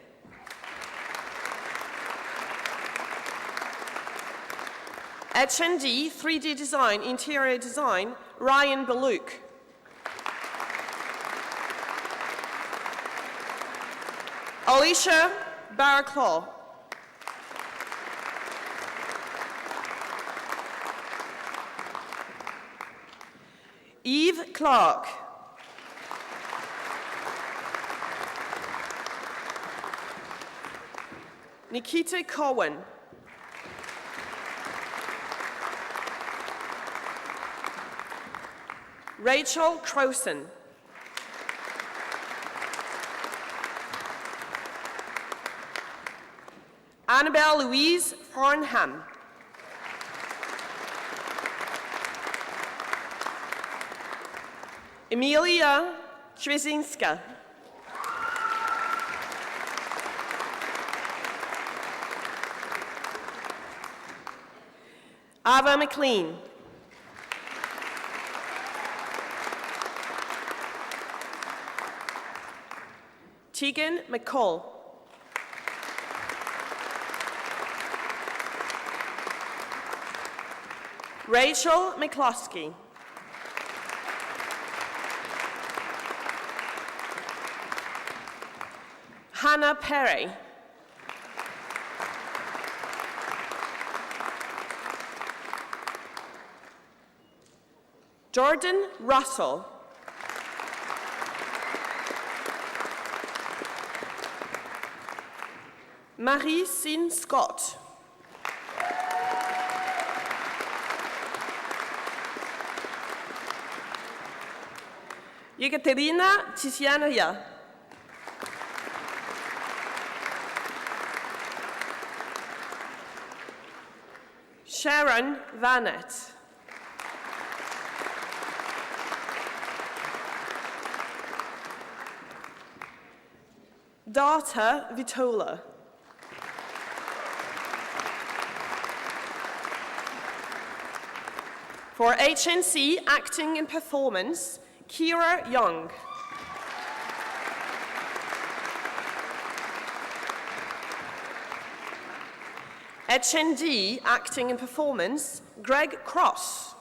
HND 3D Design, Interior Design, Ryan Baluk. Alicia Barclaw. Eve Clark. Nikita Cohen. Rachel Crowson. Annabelle Louise Farnham. Emilia Trzynska. Ava McLean. Tegan McCall. Rachel McCloskey. Hannah Perry. Jordan Russell. Marie Sin Scott. Ekaterina Tizianaya. Sharon Vanette. Data Vitola. For HNC Acting and Performance, Kira Young. HND Acting and Performance, Greg Cross.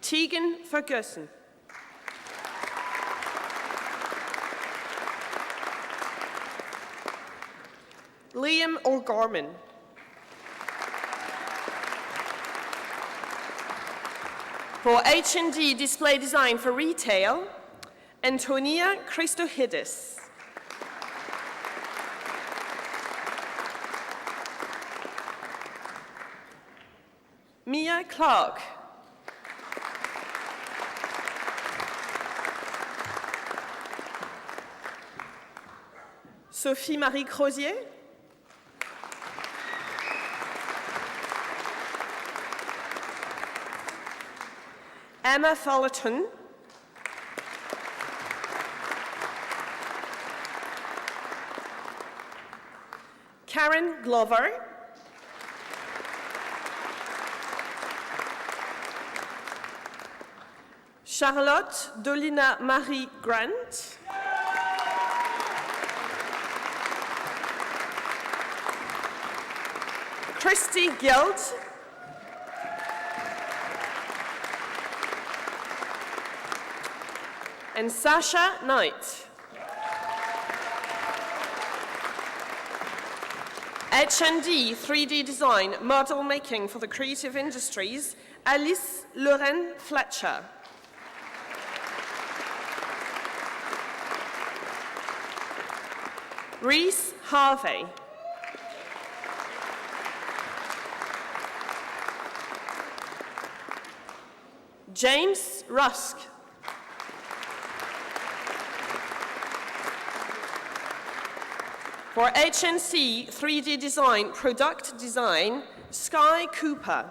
Tegan Ferguson. Liam O'Gorman. For H&D Display Design for Retail, Antonia Christohidis. Mia Clark. Sophie Marie Crozier. Emma Fullerton. Karen Glover. Charlotte Dolina Marie Grant. Christy Guild. And Sasha Knight. H&D 3D Design Model Making for the Creative Industries, Alice Lorraine Fletcher. Reese Harvey. James Rusk. For HNC 3D Design Product Design, Sky Cooper.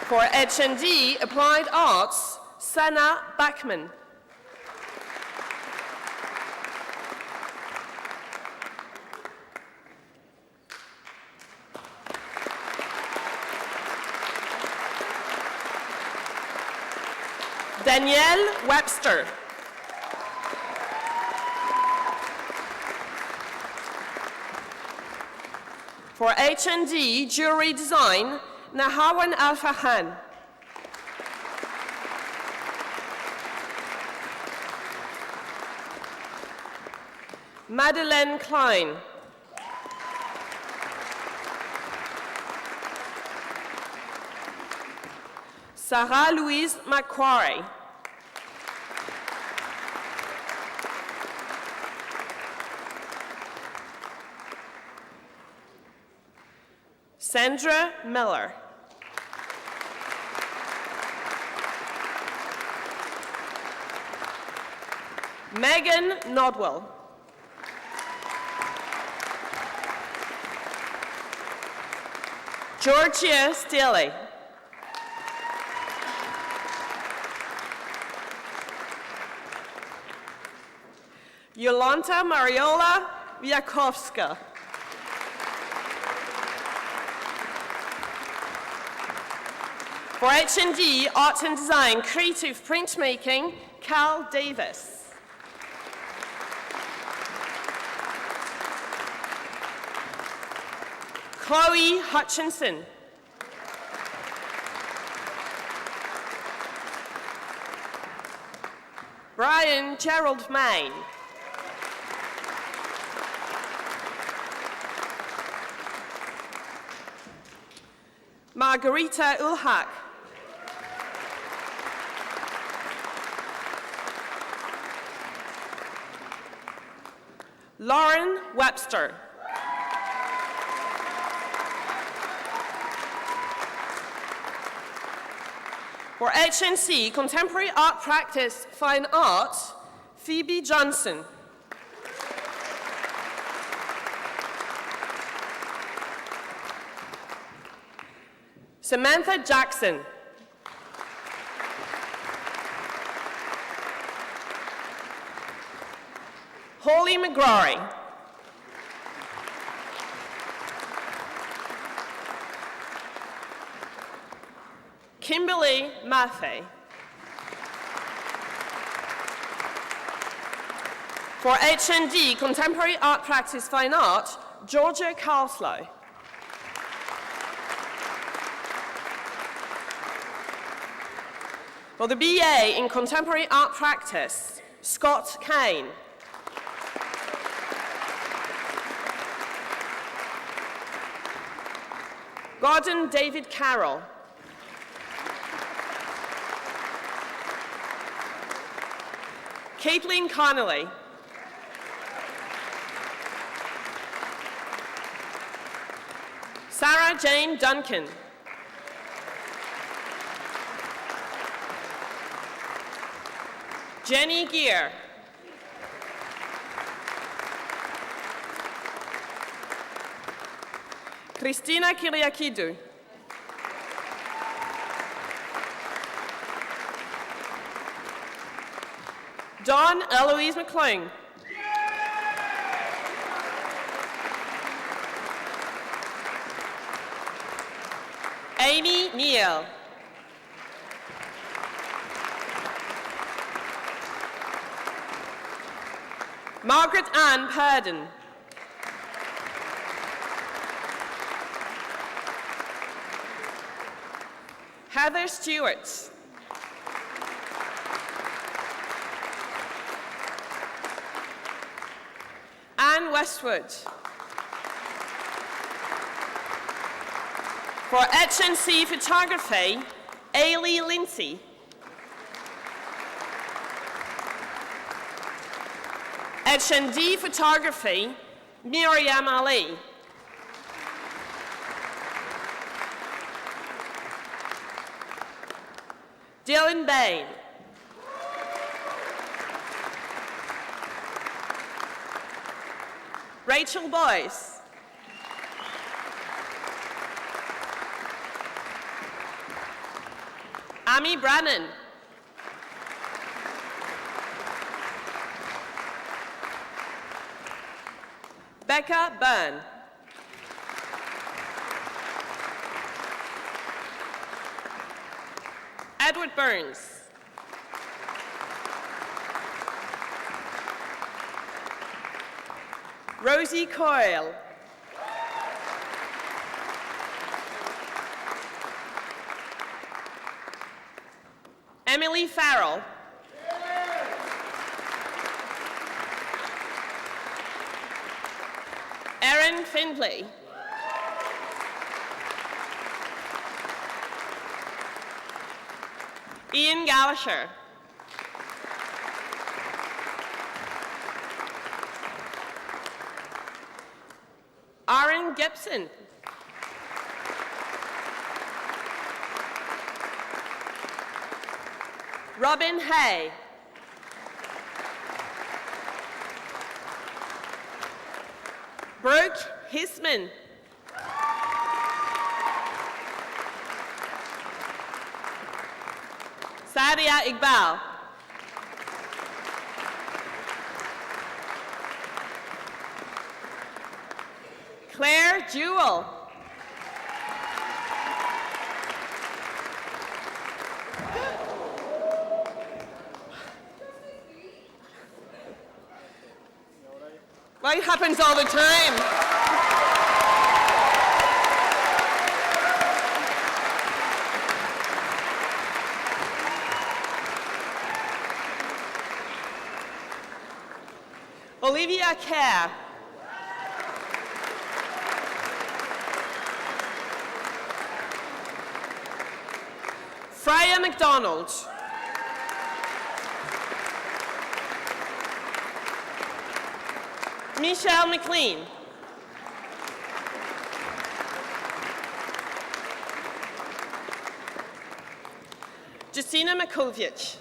For HND Applied Arts, Sana Bachman. Danielle Webster. For H&D Jewelry Design, Nahawan Al-Fahan. Madeleine Klein. Sarah Louise Macquarie. Sandra Miller. Megan Nodwell. Georgia Staley. Yolanta Mariola Wiakowska. For H&D Art and Design Creative Printmaking, Cal Davis. Chloe Hutchinson. Brian Gerald Main. Margarita Ulhak. Lauren Webster. For HNC Contemporary Art Practice Fine Art, Phoebe Johnson. Samantha Jackson. Holly McGrory. Kimberly Maffei. For H&D Contemporary Art Practice Fine Art, Georgia Carlslow. For the BA in Contemporary Art Practice, Scott Kane. Gordon David Carroll. Caitlin Connolly. Sarah Jane Duncan. Jenny Gear. Christina Kyriakidou. Dawn Eloise McClung. Amy Neal. Margaret Ann Purden. Heather Stewart. Anne Westwood. For HNC Photography, Ailey Lindsay. HND Photography, Miriam Ali. Dylan Bain. Rachel Boyce. Amy Brannan. Becca Byrne. Edward Burns. Rosie Coyle. Emily Farrell. Erin Findlay. Ian Galasher. Aaron Gibson. Robin Hay. Brooke Hisman. Sadia Iqbal. Claire Jewell. Well, it happens all the time. Olivia Kerr. Freya McDonald. Michelle McLean. Justina Makovic.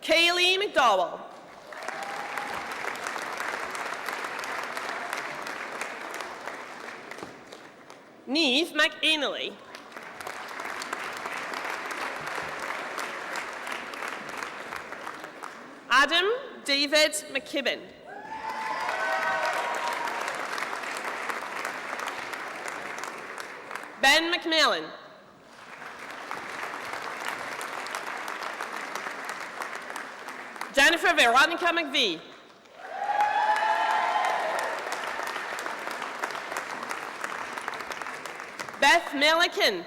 Kaylee McDowell. Niamh McAnally. Adam David McKibben. Ben McMillan. Jennifer Veronica McVie. Beth Milliken.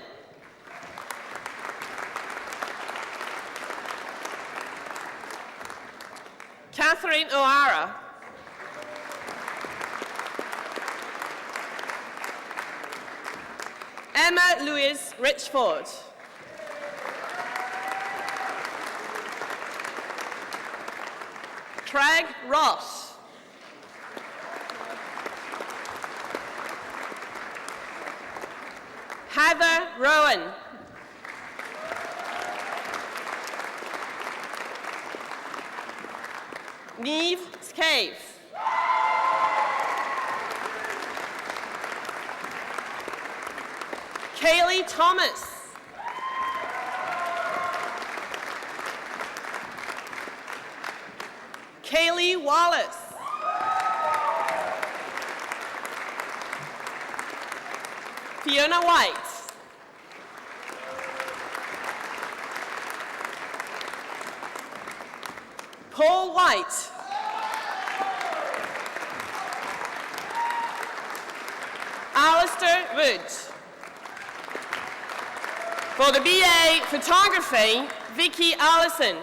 Catherine O'Hara. Emma Louise Richford. Craig Ross. Heather Rowan. Niamh Scaife. Kaylee Thomas. Kaylee Wallace. Fiona White. Paul White. Alistair Wood. For the BA Photography, Vicky Allison.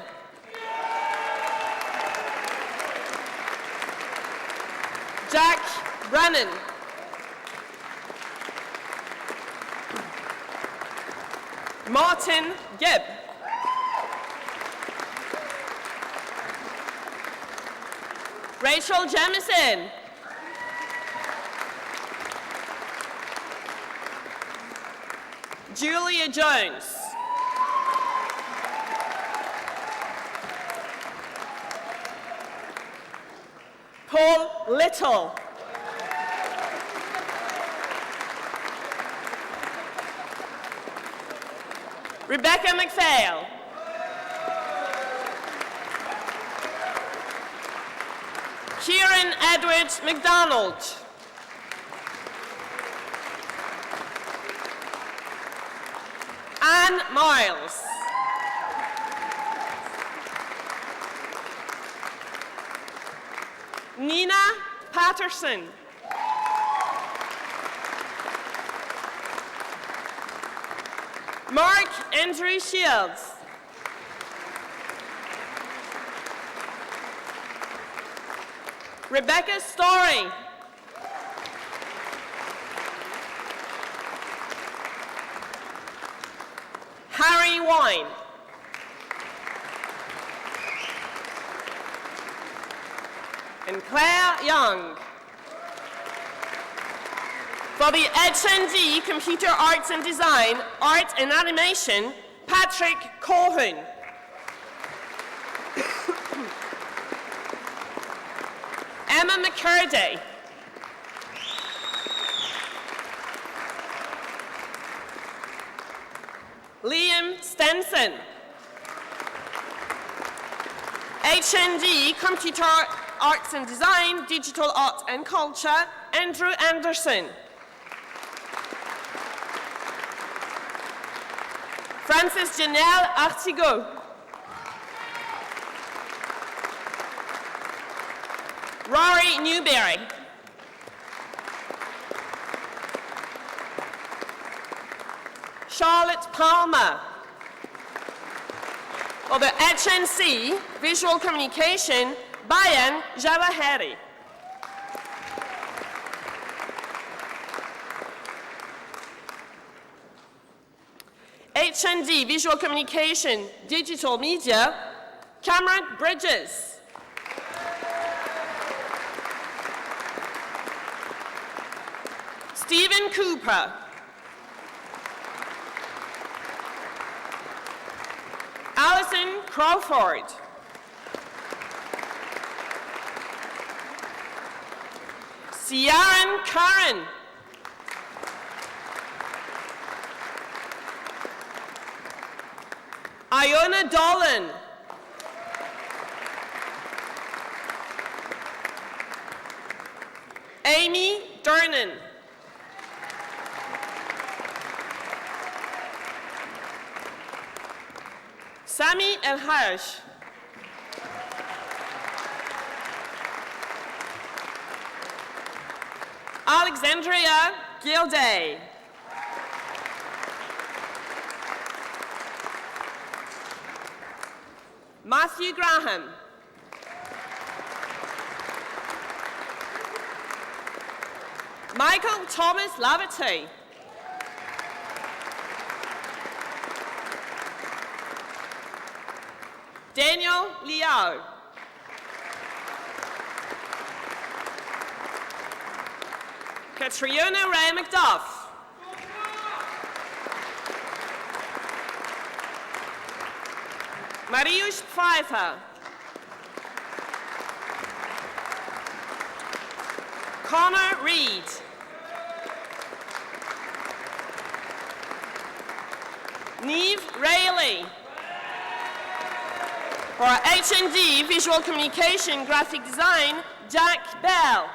Jack Brennan. Martin Gibb. Rachel Jemison. Julia Jones. Paul Little. Rebecca McPhail. Kieran Edward McDonald. Anne Miles. Nina Patterson. Mark Andrew Shields. Rebecca Story. Harry Wine. And Claire Young. For the HND Computer Arts and Design, Art and Animation, Patrick Colhoun. Emma McCurdy. Liam Stenson. HND Computer Arts and Design, Digital Art and Culture, Andrew Anderson. Francis Janelle Artigot. Rory Newberry. Charlotte Palmer. For the HNC Visual Communication, Bayan Javaheri. HND Visual Communication, Digital Media, Cameron Bridges. Stephen Cooper. Alison Crawford. Ciaran Curran. Iona Dolan. Amy Durnan. Sami El Haj. Alexandria Gilday. Matthew Graham. Michael Thomas Laverty. Daniel Liao. Catriona Ray McDuff. Mariusz Pfeiffer. Connor Reed. Neve Rayleigh. For H&D Visual Communication Graphic Design, Jack Bell.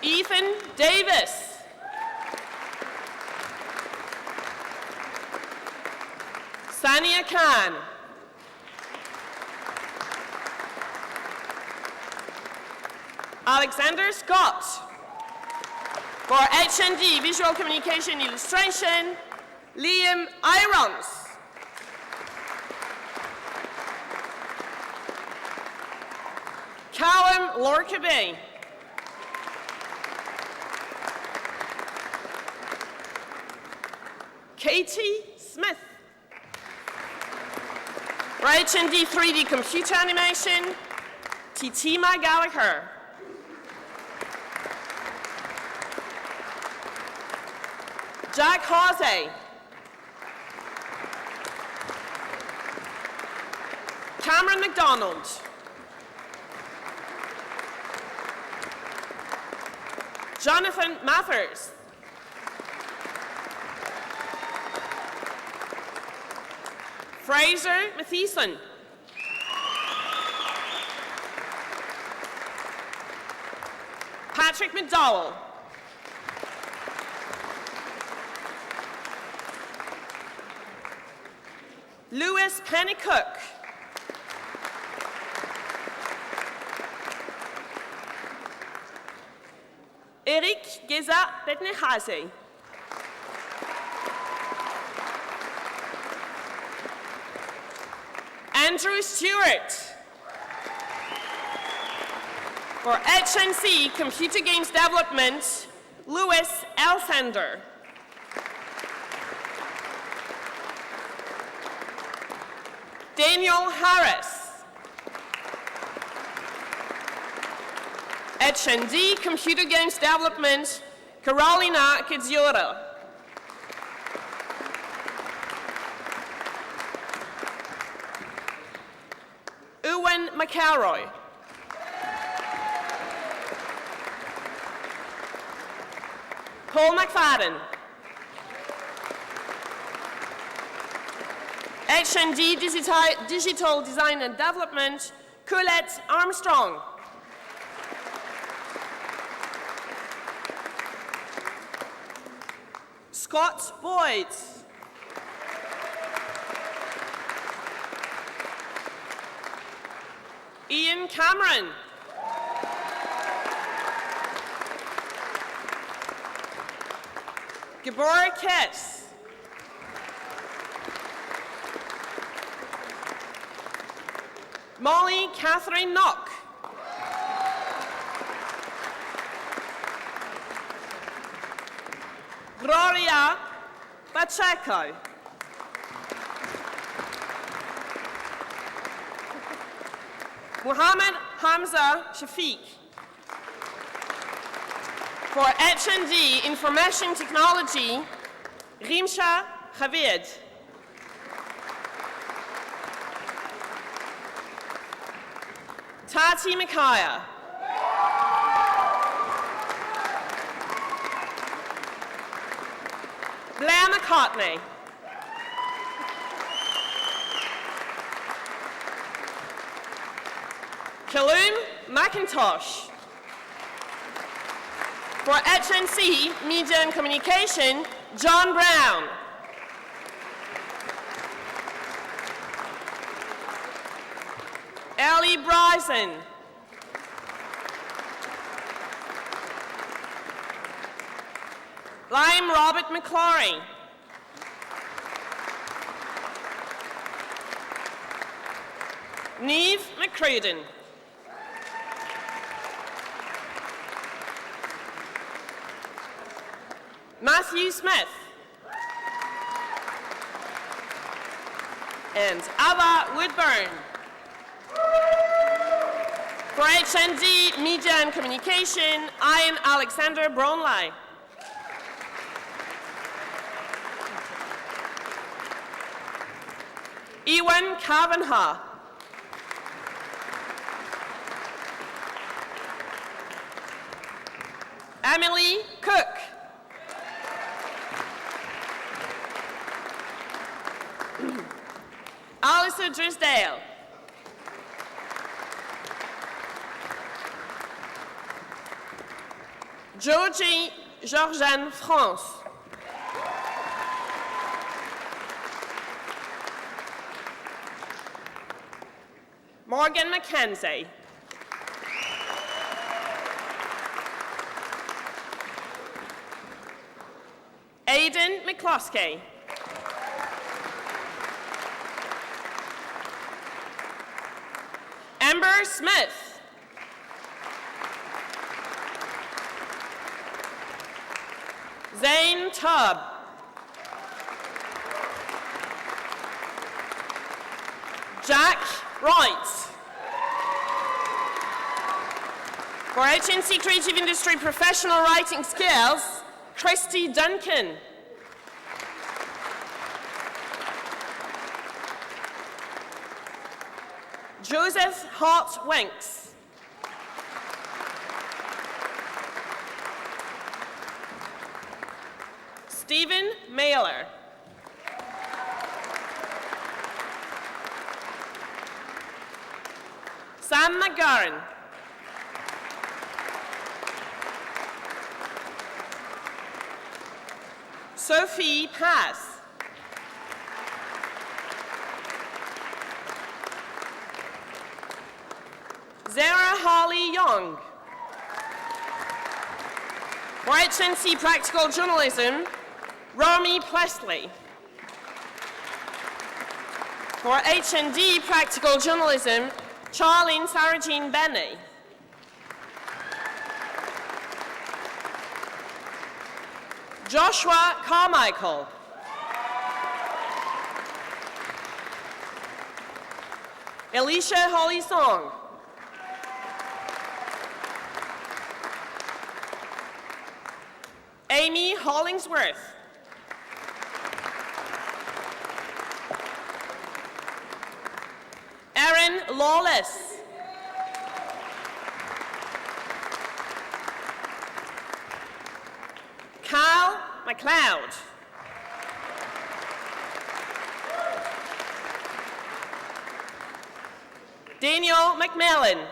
Ethan Davis. Sania Khan. Alexander Scott. For H&D Visual Communication Illustration, Liam Irons. Callum Lorcaby. Katie Smith. For H&D 3D Computer Animation, Titima Gallagher. Jack Hawsey. Cameron McDonald. Jonathan Mathers. Fraser Mathieson. Patrick McDowell. Lewis Pennycook. Eric Geza Betnehazi. Andrew Stewart. For HNC Computer Games Development, Louis Alsander. Daniel Harris. HND Computer Games Development, Carolina Kidziora. Owen McElroy. Paul McFadden. HND Digital Design and Development, Colette Armstrong. Scott Boyd. Ian Cameron. Gabor Kess. Molly Catherine Knock. Gloria Pacheco. Muhammad Hamza Shafiq. For HND Information Technology, Rimsha Javid. Tati Mikaya. Blair McCartney. Kaloum McIntosh. For HNC Media and Communication, John Brown. Ellie Bryson. Lime Robert McClory. Neve McCrudden. Matthew Smith. And Ava Woodburn. For HND Media and Communication, Ian Alexander Brownlie. Ewan Kavanagh. Emily Cook. Alyssa Drisdale. Georgie Georgiane France. Morgan Mackenzie. Aidan McCloskey. Amber Smith. Zane Tubb. Jack Wright. For HNC Creative Industry Professional Writing Skills, Christy Duncan. Joseph Hart Winks. Stephen Mailer. Sam McGarren. Sophie Pass. Zara Harley Young. For HNC Practical Journalism, Rami Plestley. For HND Practical Journalism, Charlene Sarah-Jean Benny. Joshua Carmichael. Alicia Holly Song. Amy Hollingsworth. Erin Lawless. Kyle McLeod. Daniel McMillan.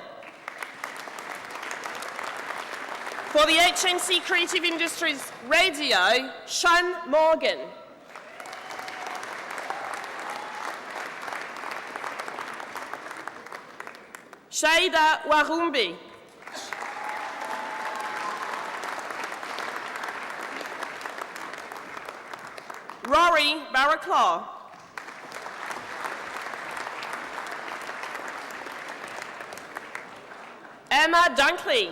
For the HNC Creative Industries Radio, Sean Morgan. Shaida Warumbi. Rory Barraclaw. Emma Dunkley.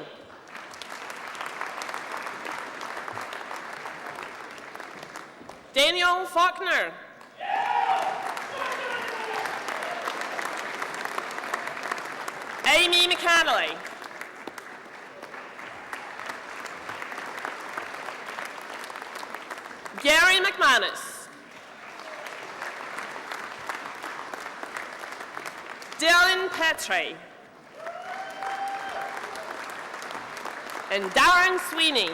Daniel Faulkner. Amy McCannley. Gary McManus. Dylan Petrie. And Darren Sweeney.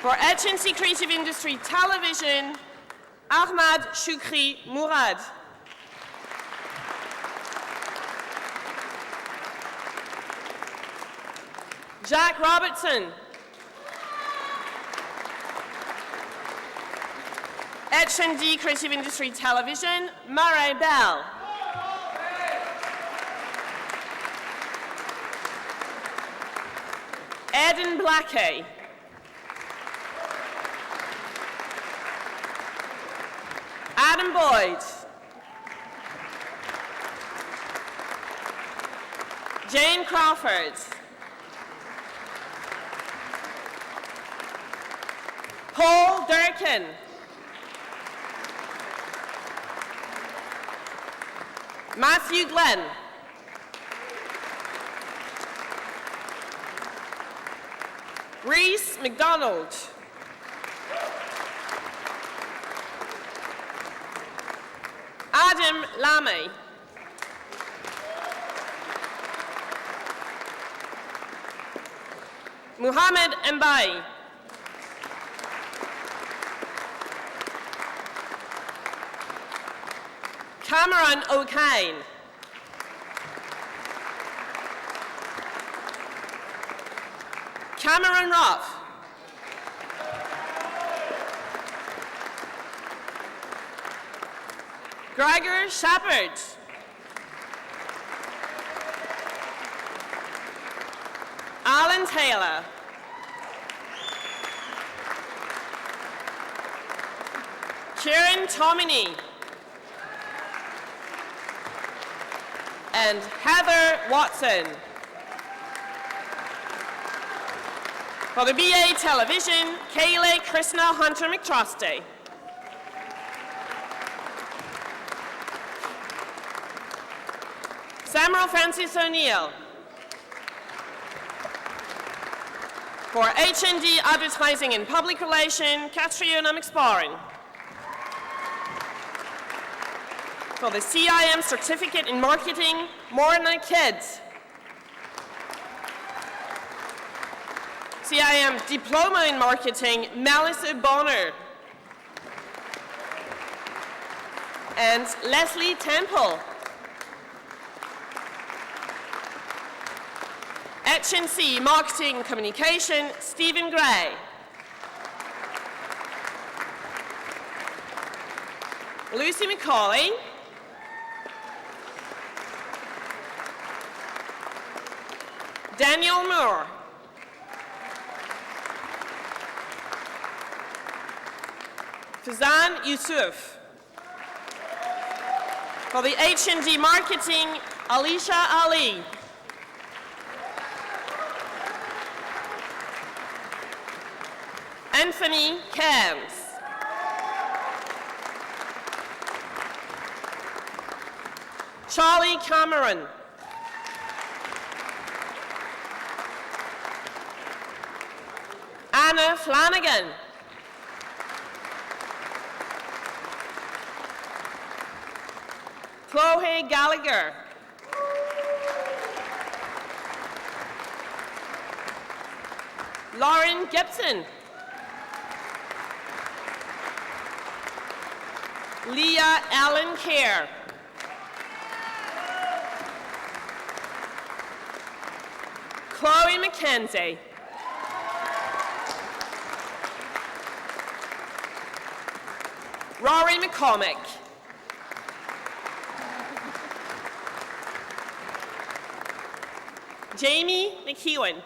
For HNC Creative Industry Television, Ahmad Shukri Murad. Jack Robertson. HND Creative Industry Television, Murray Bell. Eden Blackie. Adam Boyd. Jane Crawford. Paul Durkin. Matthew Glenn. Reese McDonald. Adam Lamy. Muhammad Mbai. Cameron O'Kane. Cameron Ruff. Gregor Shepherd. Alan Taylor. Kieran Tomini. And Heather Watson. For the BA Television, Kayleigh Krishna Hunter McTrusty. Samuel Francis O'Neill. For HND Advertising and Public Relation, Catriona McSparren. For the CIM Certificate in Marketing, Morna Kidd. CIM Diploma in Marketing, Melissa Bonner. And Leslie Temple. HNC Marketing and Communication, Stephen Gray. Lucy McCauley. Daniel Moore. Fazan Yusuf. For the HND Marketing, Alicia Ali. Anthony Cairns. Charlie Cameron. Anna Flanagan. Chloe Gallagher. Lauren Gibson. Leah Allen Kerr. Chloe McKenzie. Rory McCormick. Jamie McEwen.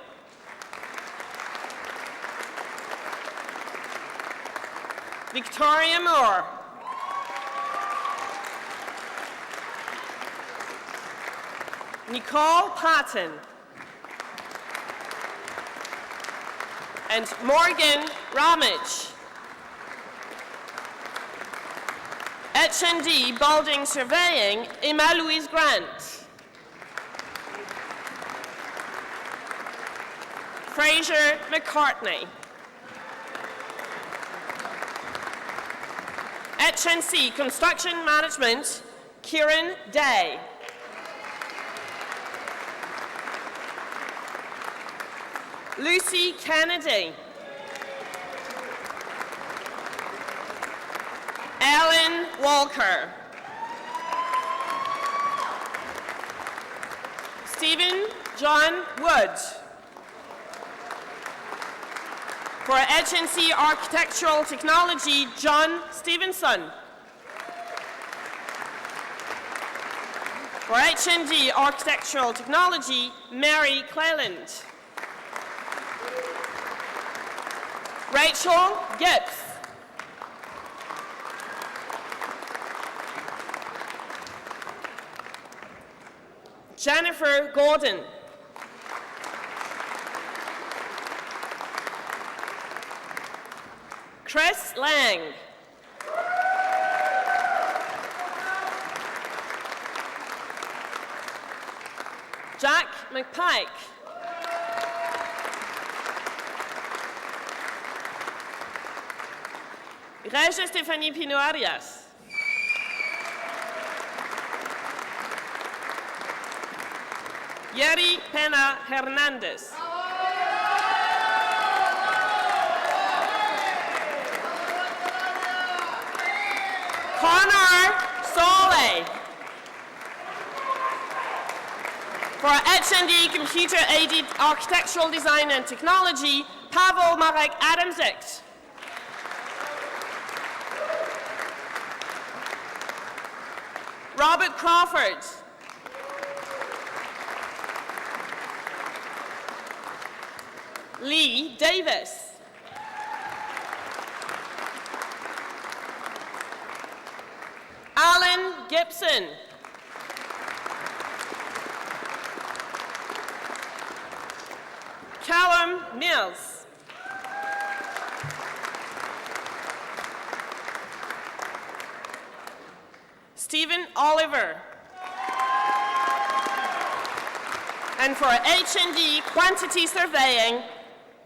Victoria Moore. Nicole Patton. And Morgan Ramage. HND Balding Surveying, Emma Louise Grant. Fraser McCartney. HNC Construction Management, Kieran Day. Lucy Kennedy. Ellen Walker. Stephen John Wood. For HNC Architectural Technology, John Stevenson. For HND Architectural Technology, Mary Cleland. Rachel Gibbs. Jennifer Gordon. Chris Lang. Jack McPike. Regia Stephanie Pino-Arias. Yeri Pena Hernandez. Connor Soley. For HND Computer Aided Architectural Design and Technology, Pavel Marek Adamczyk. Robert Crawford. Lee Davis. Alan Gibson. Callum Mills. Stephen Oliver. And for H&D Quantity Surveying,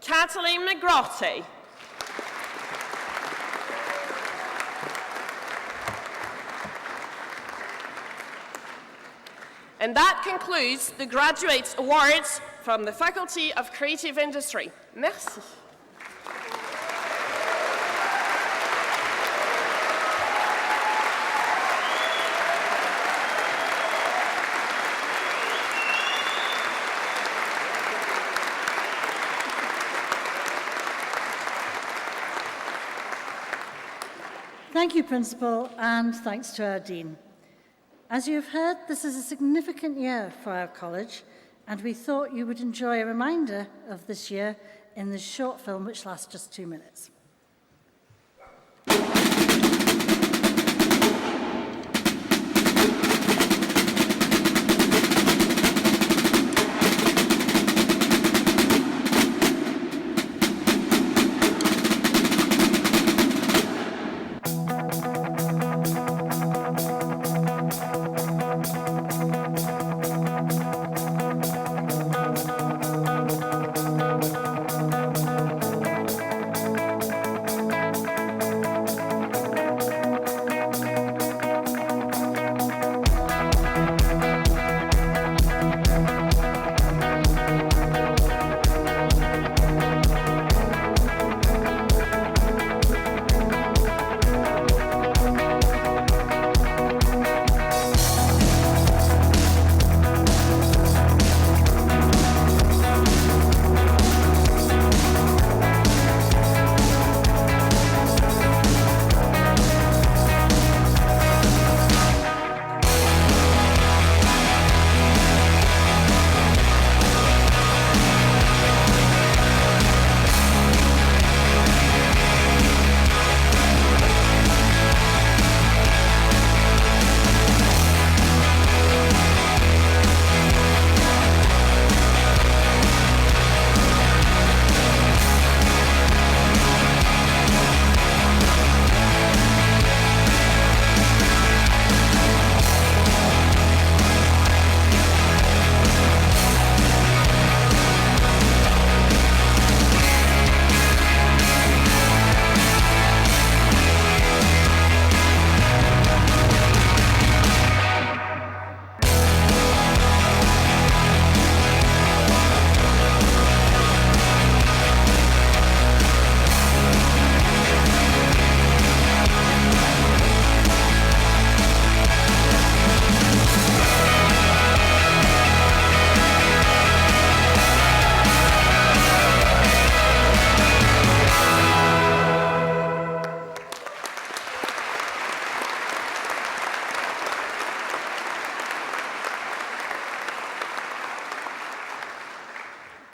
Kathleen McGrotty. And that concludes the Graduates Awards from the Faculty of Creative Industry. Merci. Thank you, Principal, and thanks to our Dean. As you have heard, this is a significant year for our college, and we thought you would enjoy a reminder of this year in this short film which lasts just 2 minutes.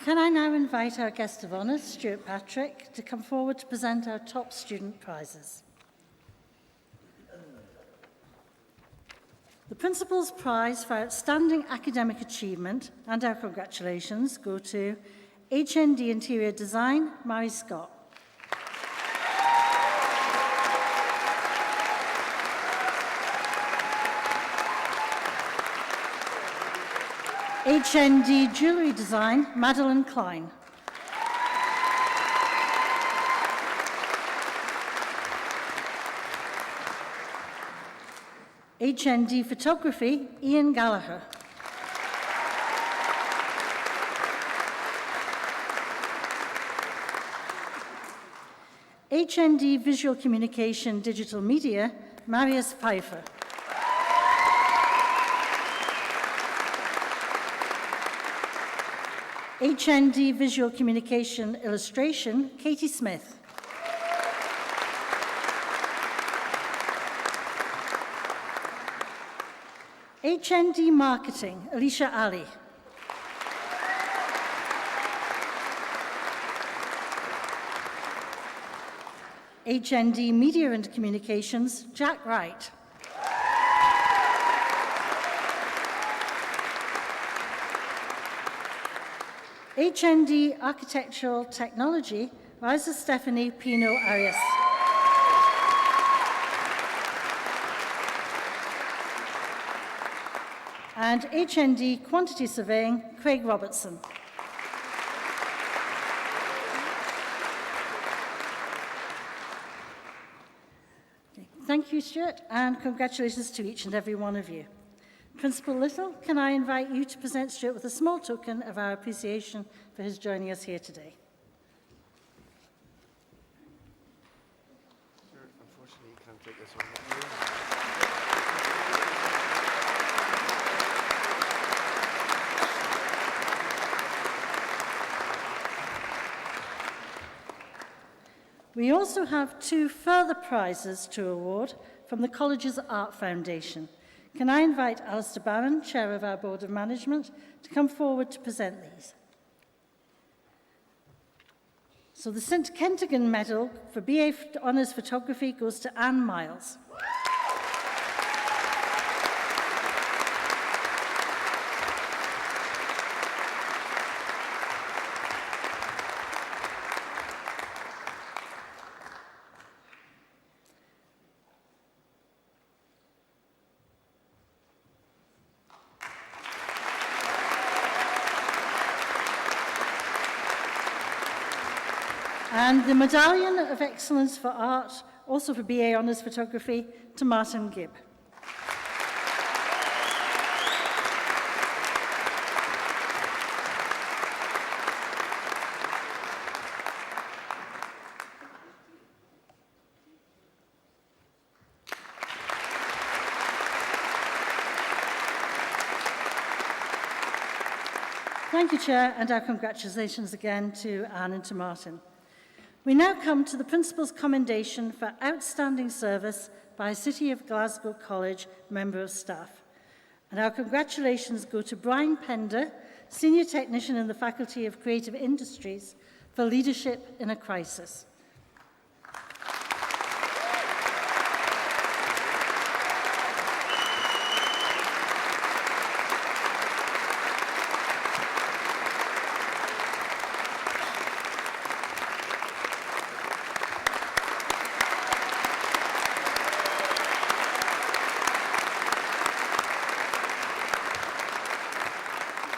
Can I now invite our guest of honour, Stuart Patrick, to come forward to present our top student prizes. The Principal's Prize for Outstanding Academic Achievement and our congratulations go to HND Interior Design, Mary Scott. HND Jewellery Design, Madeline Klein. HND Photography, Ian Gallagher. HND Visual Communication Digital Media, Marius Pfeiffer. HND Visual Communication Illustration, Katie Smith. HND Marketing, Alicia Ali. HND Media and Communications, Jack Wright. HND Architectural Technology, Liza Stephanie Pino Arias. And HND Quantity Surveying, Craig Robertson. Thank you, Stuart, and congratulations to each and every one of you. Principal Little, can I invite you to present Stuart with a small token of our appreciation for his joining us here today? Stuart, unfortunately, you can't take this one. We also have 2 further prizes to award from the college's Art Foundation. Can I invite Alistair Barron, Chair of our Board of Management, to come forward to present these? So the St Kentigern Medal for BA Honours Photography goes to Anne Miles. And the Medallion of Excellence for Art, also for BA Honours Photography, to Martin Gibb. Thank you, Chair, and our congratulations again to Anne and to Martin. We now come to the Principal's commendation for outstanding service by a City of Glasgow College member of staff. And our congratulations go to Brian Pender, Senior Technician in the Faculty of Creative Industries, for leadership in a crisis.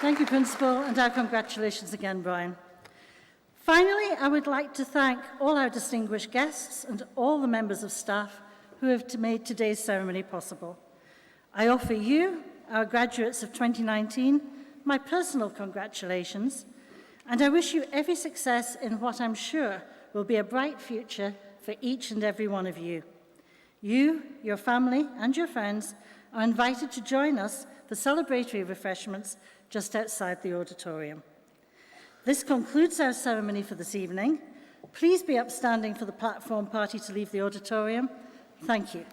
Thank you, Principal, and our congratulations again, Brian. Finally, I would like to thank all our distinguished guests and all the members of staff who have made today's ceremony possible. I offer you, our graduates of 2019, my personal congratulations, and I wish you every success in what I'm sure will be a bright future for each and every one of you. You, your family, and your friends are invited to join us for celebratory refreshments just outside the auditorium. This concludes our ceremony for this evening. Please be upstanding for the platform party to leave the auditorium. Thank you.